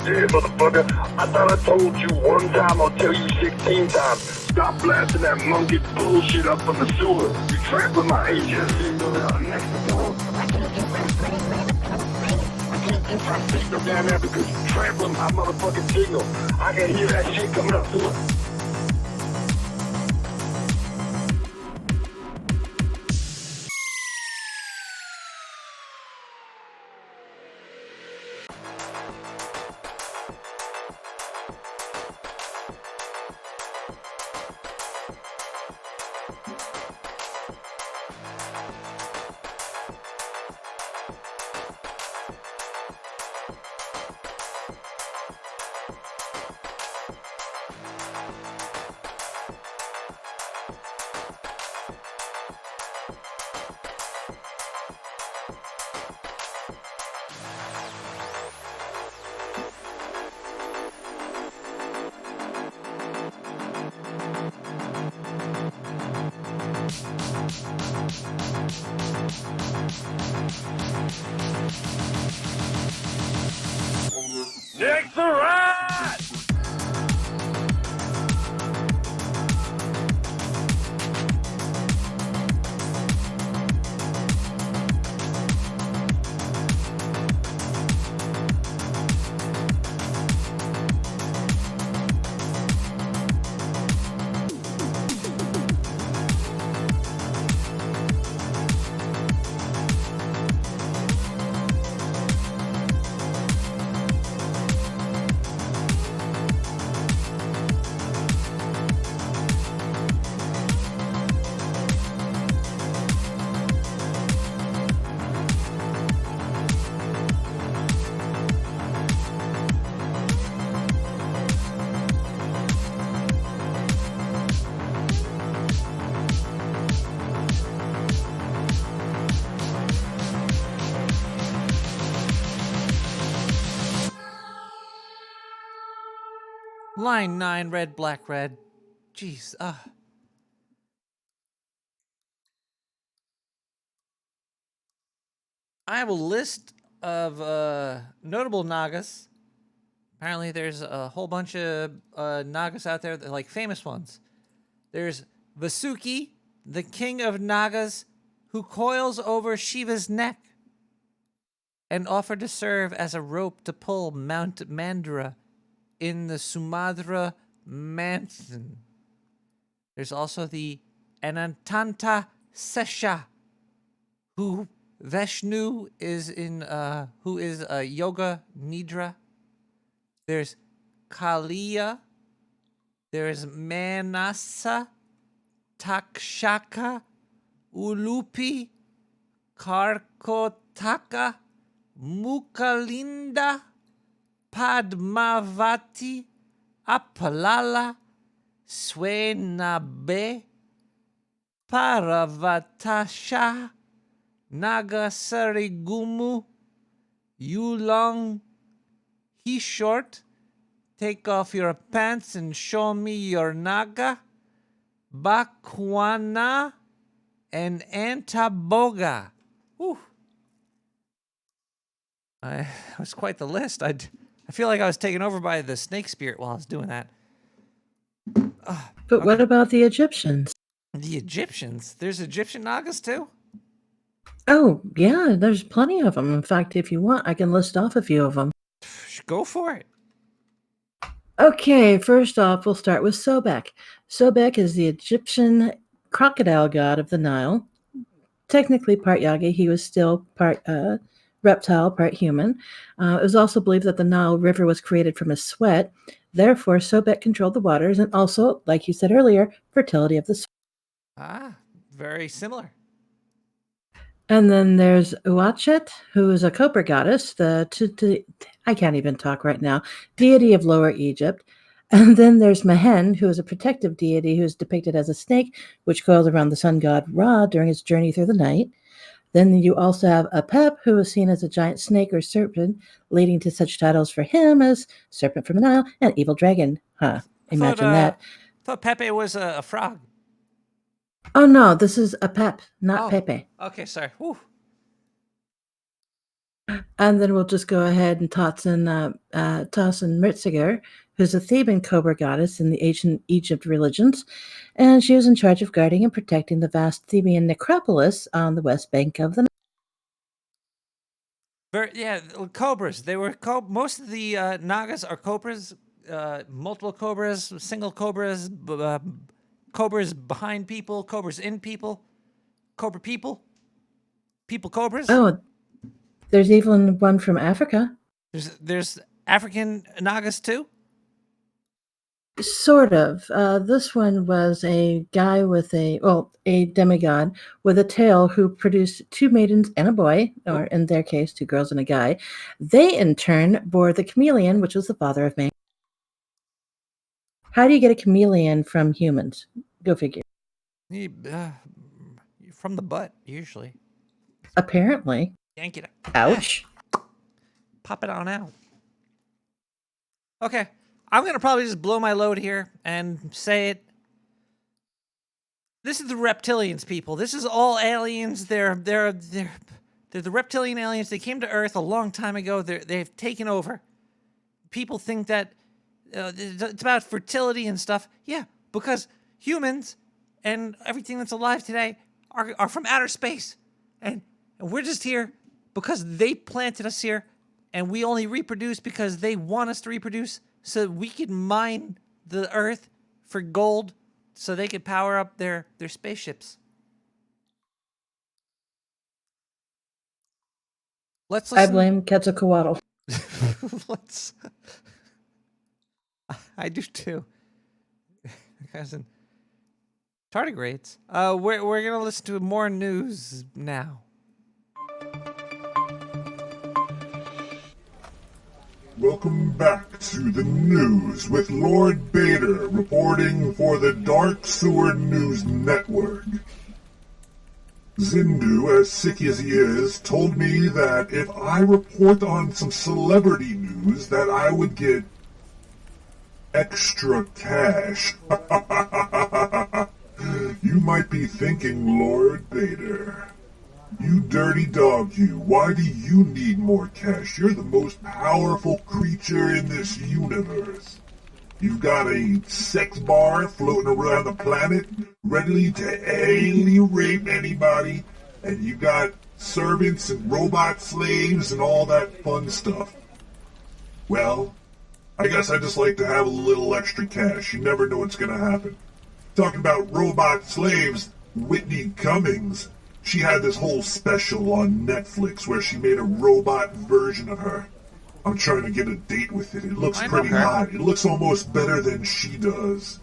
Yeah, motherfucker, I thought I told you one time, I'll tell you 16 times. Stop blasting that monkey bullshit up from the sewer. You trampling my agent. I can't get my signal down there because you trampling my motherfucking signal. I can hear that shit coming up to it. Nick the Rat! Line 9, red, black, red. Jeez, I have a list of notable Nagas. Apparently, there's a whole bunch of Nagas out there, that, like famous ones. There's Vasuki, the king of Nagas, who coils over Shiva's neck and offered to serve as a rope to pull Mount Mandara in the Sumatra Mountain. There's also the Anantanta Sesha, who Vishnu is in, who is a yoga nidra. There's Kaliya. There's Manasa, Takshaka, Ulupi, Karkotaka, Mukalinda, Padmavati, Apalala, Swenabe, Paravatasha, Nagasarigumu, Yulong, He Short, Take off your pants and show me your naga, Bakwana, and Antaboga. Whew. That was quite the list. I feel like I was taken over by the snake spirit while I was doing that. But what about the Egyptians? The Egyptians? There's Egyptian Nagas too? Oh, yeah, there's plenty of them. In fact, if you want, I can list off a few of them. Go for it. Okay, first off, we'll start with Sobek. Sobek is the Egyptian crocodile god of the Nile. Technically part Yagi, he was still part reptile, part human. It was also believed that the Nile River was created from his sweat. Therefore, Sobek controlled the waters and also, like you said earlier, fertility of the soil. Very similar. And then there's Uachet, who is a cobra goddess, I can't even talk right now, deity of Lower Egypt. And then there's Mehen, who is a protective deity who is depicted as a snake, which coils around the sun god Ra during his journey through the night. Then you also have Apep, who is seen as a giant snake or serpent, leading to such titles for him as Serpent from the Nile and Evil Dragon. Imagine that. I thought Pepe was a frog. Oh, no, this is Apep, not Pepe. Okay, sorry. Whew. And then we'll just go ahead and toss in Mirtziger, who's a Theban cobra goddess in the ancient Egypt religions. And she was in charge of guarding and protecting the vast Theban necropolis on the west bank of the Yeah, cobras. They were most of the Nagas are cobras, multiple cobras, single cobras, cobras behind people, cobras in people, cobra people, people cobras. Oh, there's even one from Africa. There's African Nagas too? Sort of. This one was a guy with a demigod with a tail who produced two maidens and a boy, or in their case, two girls and a guy. They, in turn, bore the chameleon, which was the father of man. How do you get a chameleon from humans? Go figure. From the butt, usually. Apparently. Yank it. Ouch. Pop it on out. Okay. I'm going to probably just blow my load here and say it. This is the reptilians, people. This is all aliens. They're the reptilian aliens. They came to Earth a long time ago. They've taken over. people think that it's about fertility and stuff. Yeah, because humans and everything that's alive today are from outer space. And we're just here because they planted us here, and we only reproduce because they want us to reproduce so we can mine the earth for gold so they could power up their spaceships. Let's listen. I blame Quetzalcoatl. Let's. I do too. Cousin. Tardigrades. We're gonna listen to more news now. Welcome back to the news with Lord Bader reporting for the Dark Sewer News Network. Zindu, as sick as he is, told me that if I report on some celebrity news that I would get extra cash. You might be thinking, Lord Bader, you dirty dog you, why do you need more cash? You're the most powerful creature in this universe. You've got a sex bar floating around the planet, ready to anally rape anybody, and you got servants and robot slaves and all that fun stuff. Well, I guess I just like to have a little extra cash. You never know what's going to happen. Talking about robot slaves, Whitney Cummings, she had this whole special on Netflix where she made a robot version of her. I'm trying to get a date with it. It looks pretty hot. It looks almost better than she does.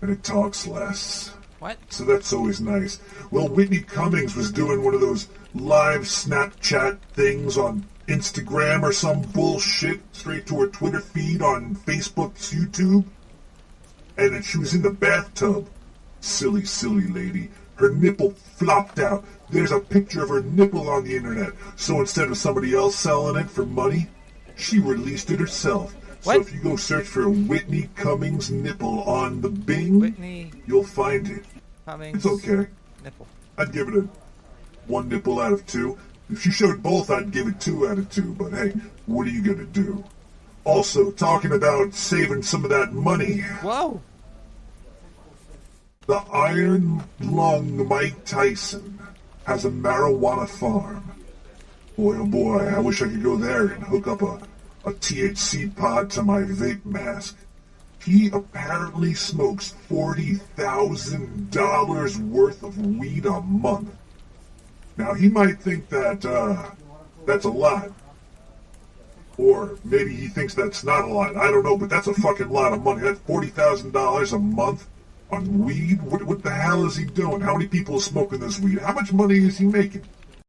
And it talks less. What? So that's always nice. Well, Whitney Cummings was doing one of those live Snapchat things on Instagram or some bullshit straight to her Twitter feed on Facebook's YouTube. And then she was in the bathtub. Silly, silly lady. Her nipple flopped out. There's a picture of her nipple on the internet. So instead of somebody else selling it for money, she released it herself. What? So if you go search for Whitney Cummings nipple on the Bing, you'll find it. Cummings It's okay. nipple. I'd give it a 1 nipple out of 2. If she showed both, I'd give it 2 out of 2. But hey, what are you gonna do? Also, talking about saving some of that money. Whoa. The Iron Lung Mike Tyson has a marijuana farm. Boy, oh boy, I wish I could go there and hook up a THC pod to my vape mask. He apparently smokes $40,000 worth of weed a month. Now, he might think that that's a lot. Or maybe he thinks that's not a lot. I don't know, but that's a fucking lot of money. That's $40,000 a month on weed? What the hell is he doing? How many people are smoking this weed? How much money is he making?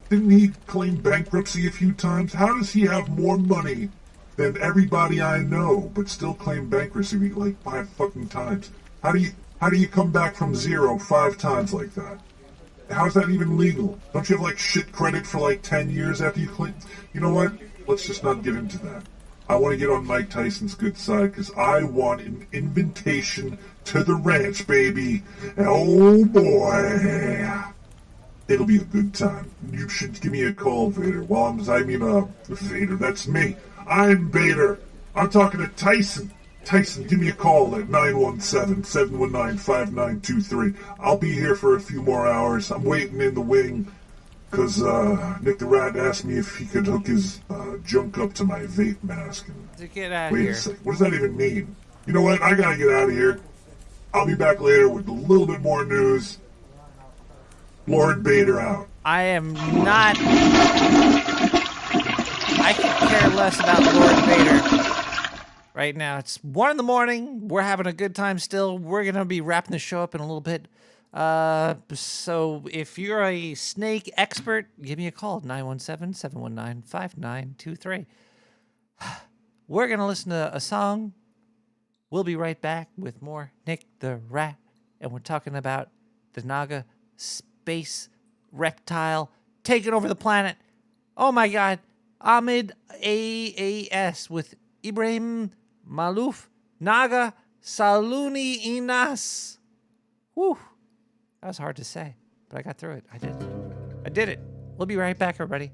Didn't he claim bankruptcy a few times? How does he have more money than everybody I know, but still claim bankruptcy like 5 fucking times? How do you come back from 0 5 times like that? How's that even legal? Don't you have like shit credit for like 10 years after you claim? You know what? Let's just not get into that. I want to get on Mike Tyson's good side because I want an invitation to the ranch, baby. And oh boy, it'll be a good time. You should give me a call, Vader. Vader, that's me. I'm Vader. I'm talking to Tyson. Tyson, give me a call at 917-719-5923. I'll be here for a few more hours. I'm waiting in the wing because Nick the Rat asked me if he could hook his junk up to my vape mask. Get out of Wait here. a second. What does that even mean? You know what? I gotta get out of here. I'll be back later with a little bit more news. Lord Bader out. I am not. I could care less about Lord Vader right now. It's 1 in the morning. We're having a good time still. We're going to be wrapping the show up in a little bit. So if you're a snake expert, give me a call, 917-719-5923. We're going to listen to a song. We'll be right back with more Nick the Rat. And we're talking about the Naga space reptile taking over the planet. Oh my God. Ahmed AAS with Ibrahim Malouf Naga Saluni Inas. Whew. That was hard to say, but I got through it. I did it. We'll be right back, everybody.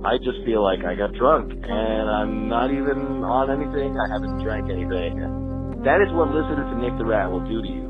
I just feel like I got drunk, and I'm not even on anything. I haven't drank anything. That is what listening to Nick the Rat will do to you.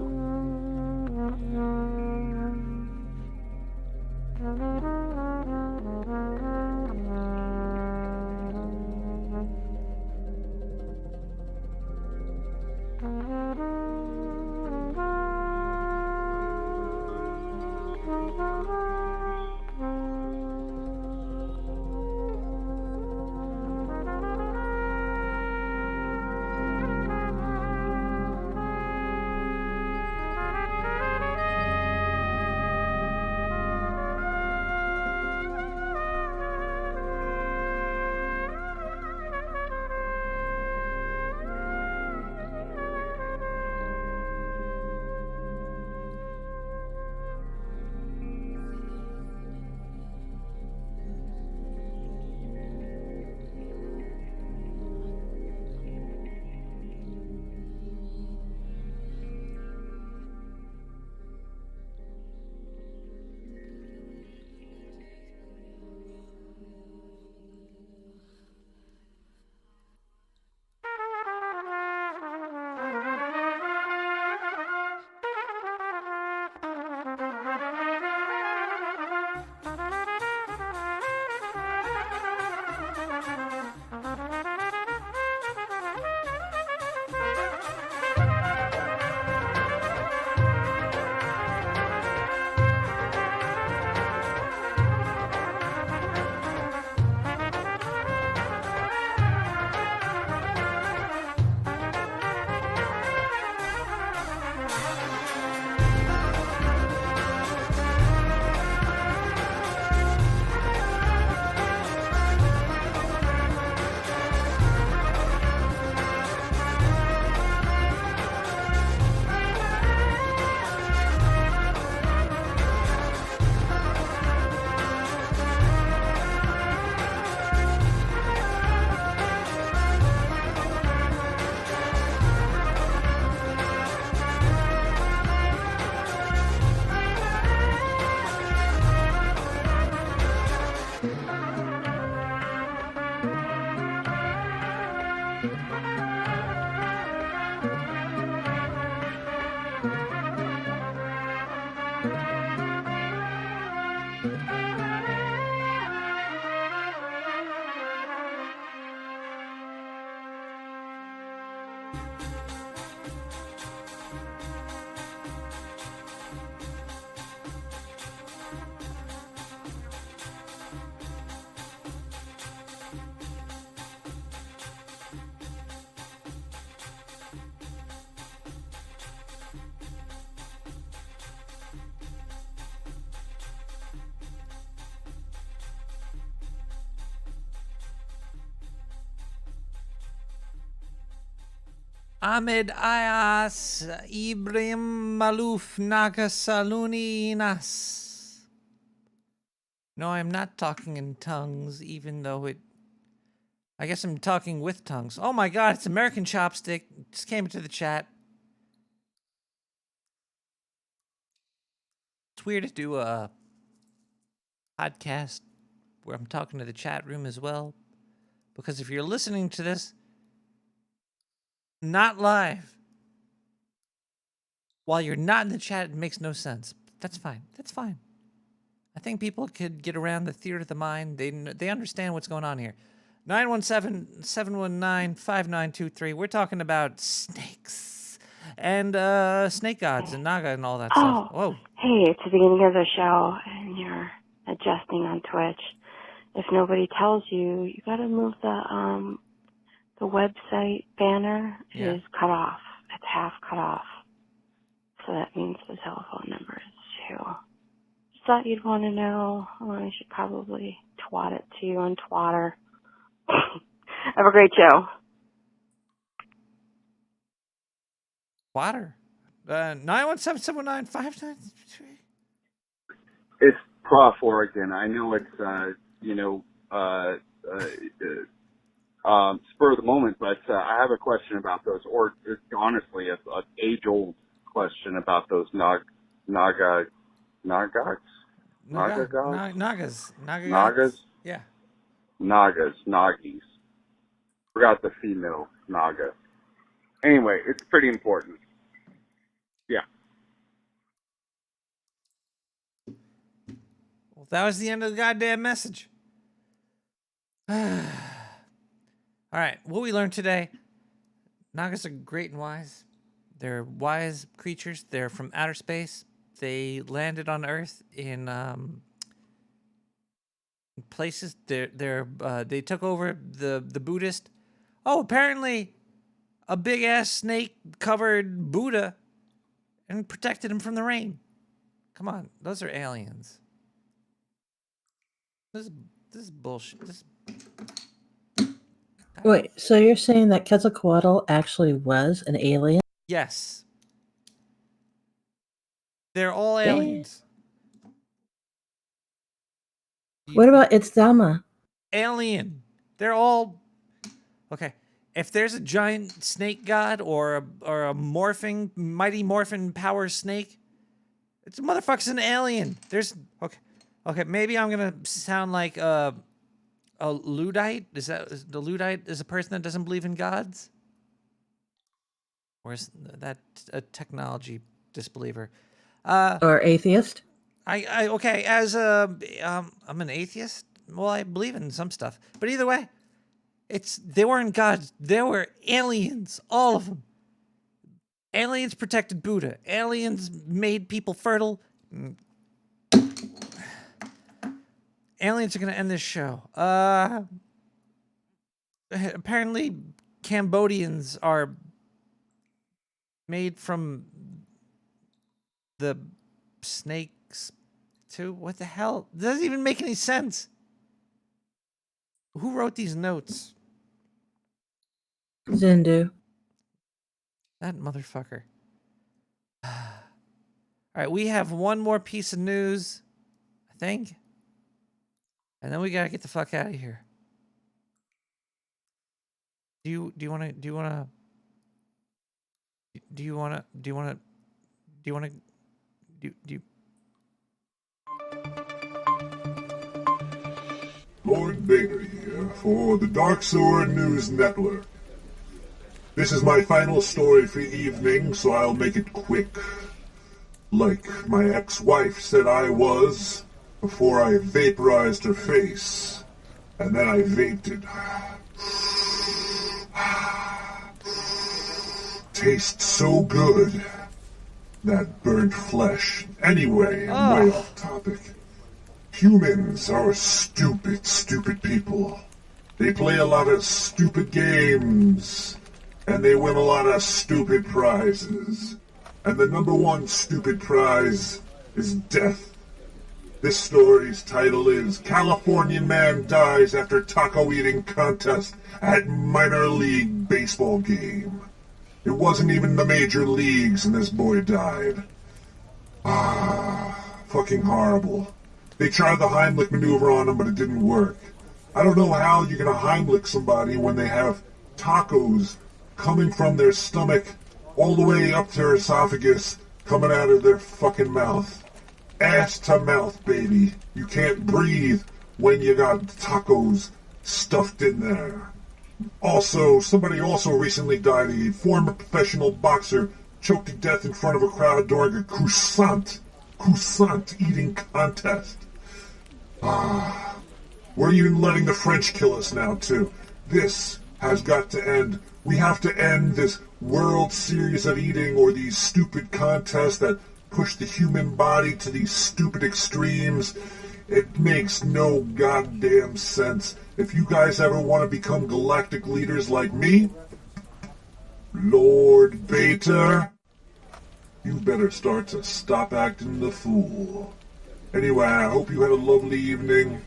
Ahmed Ayas Ibrahim Maluf Nagasaluni Nas. No, I'm not talking in tongues, even though I guess I'm talking with tongues. Oh my god, it's American Chopstick. Just came into the chat. It's weird to do a podcast where I'm talking to the chat room as well. Because if you're listening to this, not live, while you're not in the chat, it makes no sense. That's fine. That's fine. I think people could get around the theater of the mind. They understand what's going on here. 917-719-5923. We're talking about snakes and snake gods and naga and all that stuff. Whoa. Hey, it's the beginning of the show, and you're adjusting on Twitch. if nobody tells you, you gotta move the website banner is cut off. It's half cut off. So that means the telephone number is too. Just thought you'd want to know. I should probably twat it to you on Twatter. Have a great show. Water. 917-719-5933. It's Prof. Oregon. I know it's, spur of the moment, but I have a question about those, or honestly, an age-old question about those Nagas? Yeah. Nagis. Forgot the female Naga. Anyway, it's pretty important. Yeah. Well, that was the end of the goddamn message. All right, what we learned today, Nagas are great and wise. They're wise creatures. They're from outer space. They landed on Earth in places. They took over the Buddhist. Oh, apparently a big-ass snake-covered Buddha and protected him from the rain. Come on, those are aliens. This is bullshit. Wait, so you're saying that Quetzalcoatl actually was an alien? Yes. They're all aliens. What about Itzama? Alien. They're all... Okay. If there's a giant snake god or a mighty morphin power snake, it's a motherfucker's an alien. There's... Okay, maybe I'm going to sound like a Luddite. The Luddite is a person that doesn't believe in gods? Or is that a technology disbeliever? Or atheist? Okay, as I'm an atheist. Well, I believe in some stuff, but either way, they weren't gods. They were aliens, all of them. Aliens protected Buddha. Aliens made people fertile. Aliens are gonna end this show. Apparently, Cambodians are made from the snakes too. What the hell? It doesn't even make any sense. Who wrote these notes? Zindu. That motherfucker. All right, we have one more piece of news, I think, and then we gotta get the fuck out of here. Do you want to? Lord Baker here for the Dark Sword News Network. This is my final story for the evening, so I'll make it quick. Like my ex-wife said I was, before I vaporized her face. And then I vaped it. Tastes so good. That burnt flesh. Anyway, I'm way off topic. Humans are stupid, stupid people. They play a lot of stupid games, and they win a lot of stupid prizes. And the number one stupid prize is death. This story's title is Californian Man Dies After Taco Eating Contest at Minor League Baseball Game. It wasn't even the major leagues and this boy died. Fucking horrible. They tried the Heimlich maneuver on him, but it didn't work. I don't know how you're gonna Heimlich somebody when they have tacos coming from their stomach all the way up to their esophagus, coming out of their fucking mouth. Ass to mouth, baby. You can't breathe when you got tacos stuffed in there. Also, somebody also recently died. A former professional boxer choked to death in front of a crowd during a croissant eating contest. We're even letting the French kill us now, too. This has got to end. We have to end this World Series of Eating or these stupid contests that push the human body to these stupid extremes. It makes no goddamn sense. If you guys ever want to become galactic leaders like me, Lord Bater, you better start to stop acting the fool. Anyway, I hope you had a lovely evening.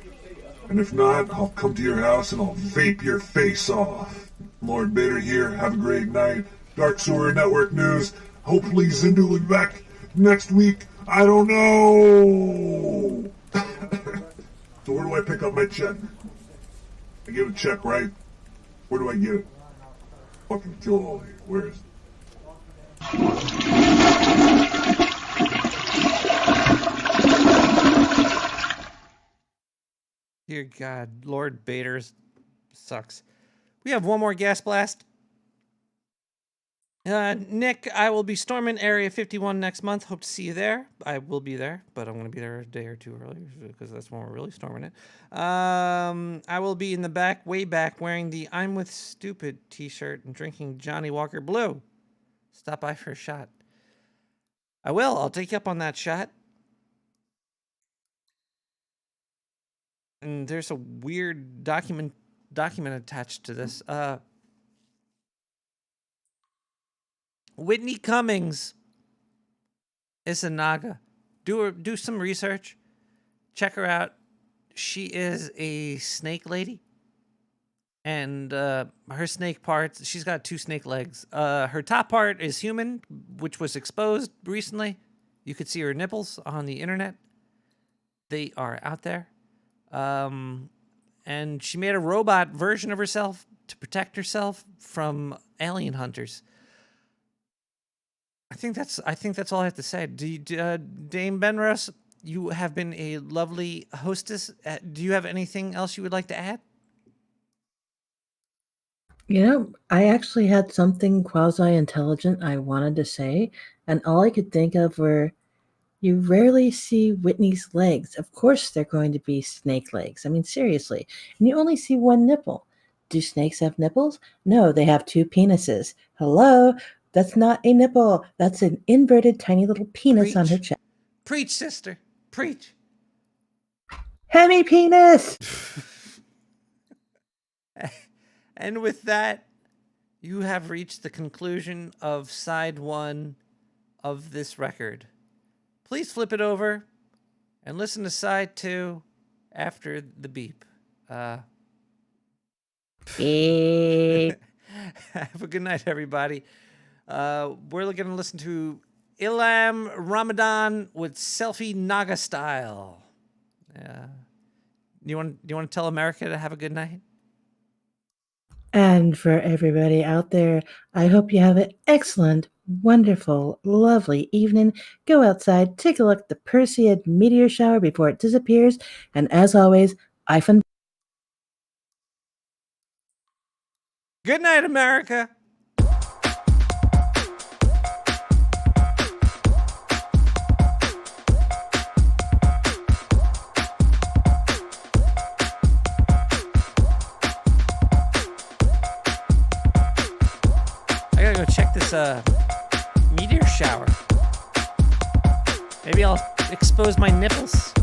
And if not, I'll come to your house and I'll vape your face off. Lord Bader here. Have a great night. Dark Sewer Network News. Hopefully Zindu will be back next week. I don't know. So where do I pick up my check? I get a check, right? Where do I get it? Fucking kill all of you. Where is it? Dear God, Lord Bader's sucks. We have one more gas blast. Nick, I will be storming Area 51 next month. Hope to see you there. I will be there, but I'm going to be there a day or two early because that's when we're really storming it. I will be in the back, way back, wearing the I'm with Stupid t-shirt and drinking Johnny Walker Blue. Stop by for a shot. I will. I'll take you up on that shot. And there's a weird document attached to this. Whitney Cummings is a Naga. Do some research. Check her out. She is a snake lady. And her snake parts, she's got 2 snake legs. Her top part is human, which was exposed recently. You could see her nipples on the internet. They are out there. And she made a robot version of herself to protect herself from alien hunters. I think that's all I have to say. Dame Benros, you have been a lovely hostess. Do you have anything else you would like to add? You know, I actually had something quasi-intelligent I wanted to say, and all I could think of were, you rarely see Whitney's legs. Of course they're going to be snake legs. I mean, seriously. And you only see one nipple. Do snakes have nipples? No, they have 2 penises. Hello? That's not a nipple. That's an inverted tiny little penis on her chest. Preach, sister. Preach. Hemi penis! And with that, you have reached the conclusion of side 1 of this record. Please flip it over and listen to side 2 after the beep. Beep. Have a good night, everybody. We're going to listen to Ilham Ramadan with Selfie Naga Style. You want to tell America to have a good night? And for everybody out there, I hope you have an excellent, wonderful, lovely evening. Go outside, take a look at the Perseid meteor shower before it disappears. And as always, Good night, America. I gotta go check this meteor shower. Maybe I'll expose my nipples.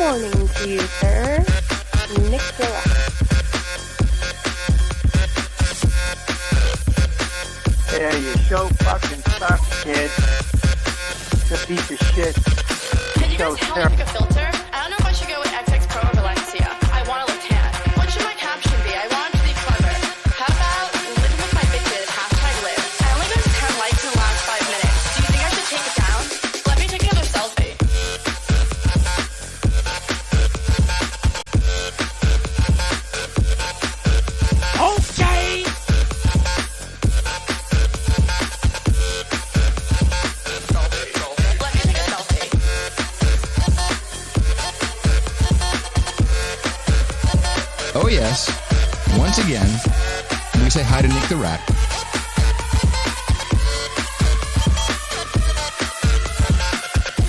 morning to you, sir. Nick the Rat. Yeah, you so fucking suck, kid. It's a piece of shit. shit. Can you guys help me pick a filter? I don't know if I should go with XX Pro or Valencia. I want to look tan. What should my caption be? I want it to be clever. How about living with my bitches, #live. I only got 10 likes in the last 5 minutes. Do you think I should take it down? Let me take another selfie. Okay. Let me take a selfie. Oh, yes. Once again, we say hi to Nick the Rat.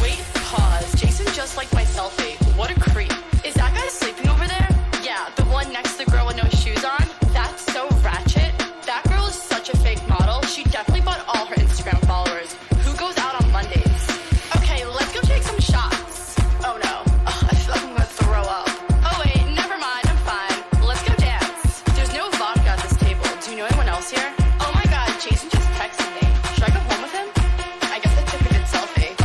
Wait, pause. Jason just liked my selfie. What a creep. Is that guy sleeping over there? Yeah, the one next to the girl with no shoes on? That's so ratchet. That girl is such a fake model. She definitely bought all her Instagram followers. Who goes out on Mondays? Okay, let's go take some shots. Oh no. I feel like I'm gonna throw up. Oh wait, never mind. I'm fine. Let's go dance. There's no vodka at this table. Do you know anyone else here? Oh my god, Jason just texted me. Should I go home with him? I guess I took a good selfie.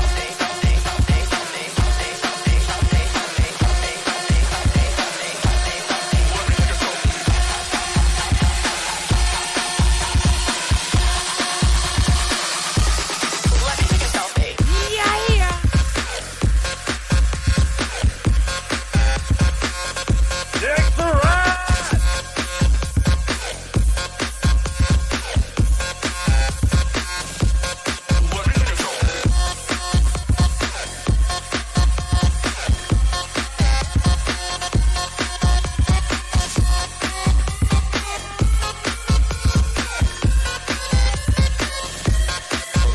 Let me take a selfie. Yeah. Nick the Rat!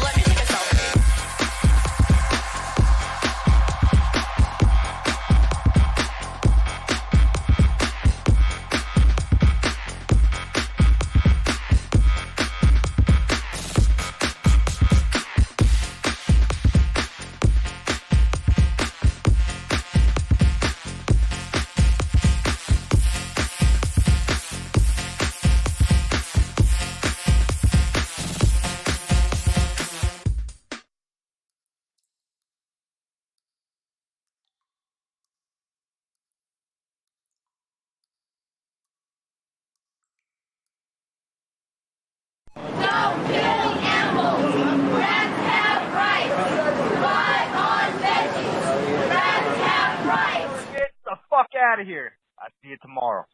Let me take a selfie. Get the fuck out of here. I'll see you tomorrow.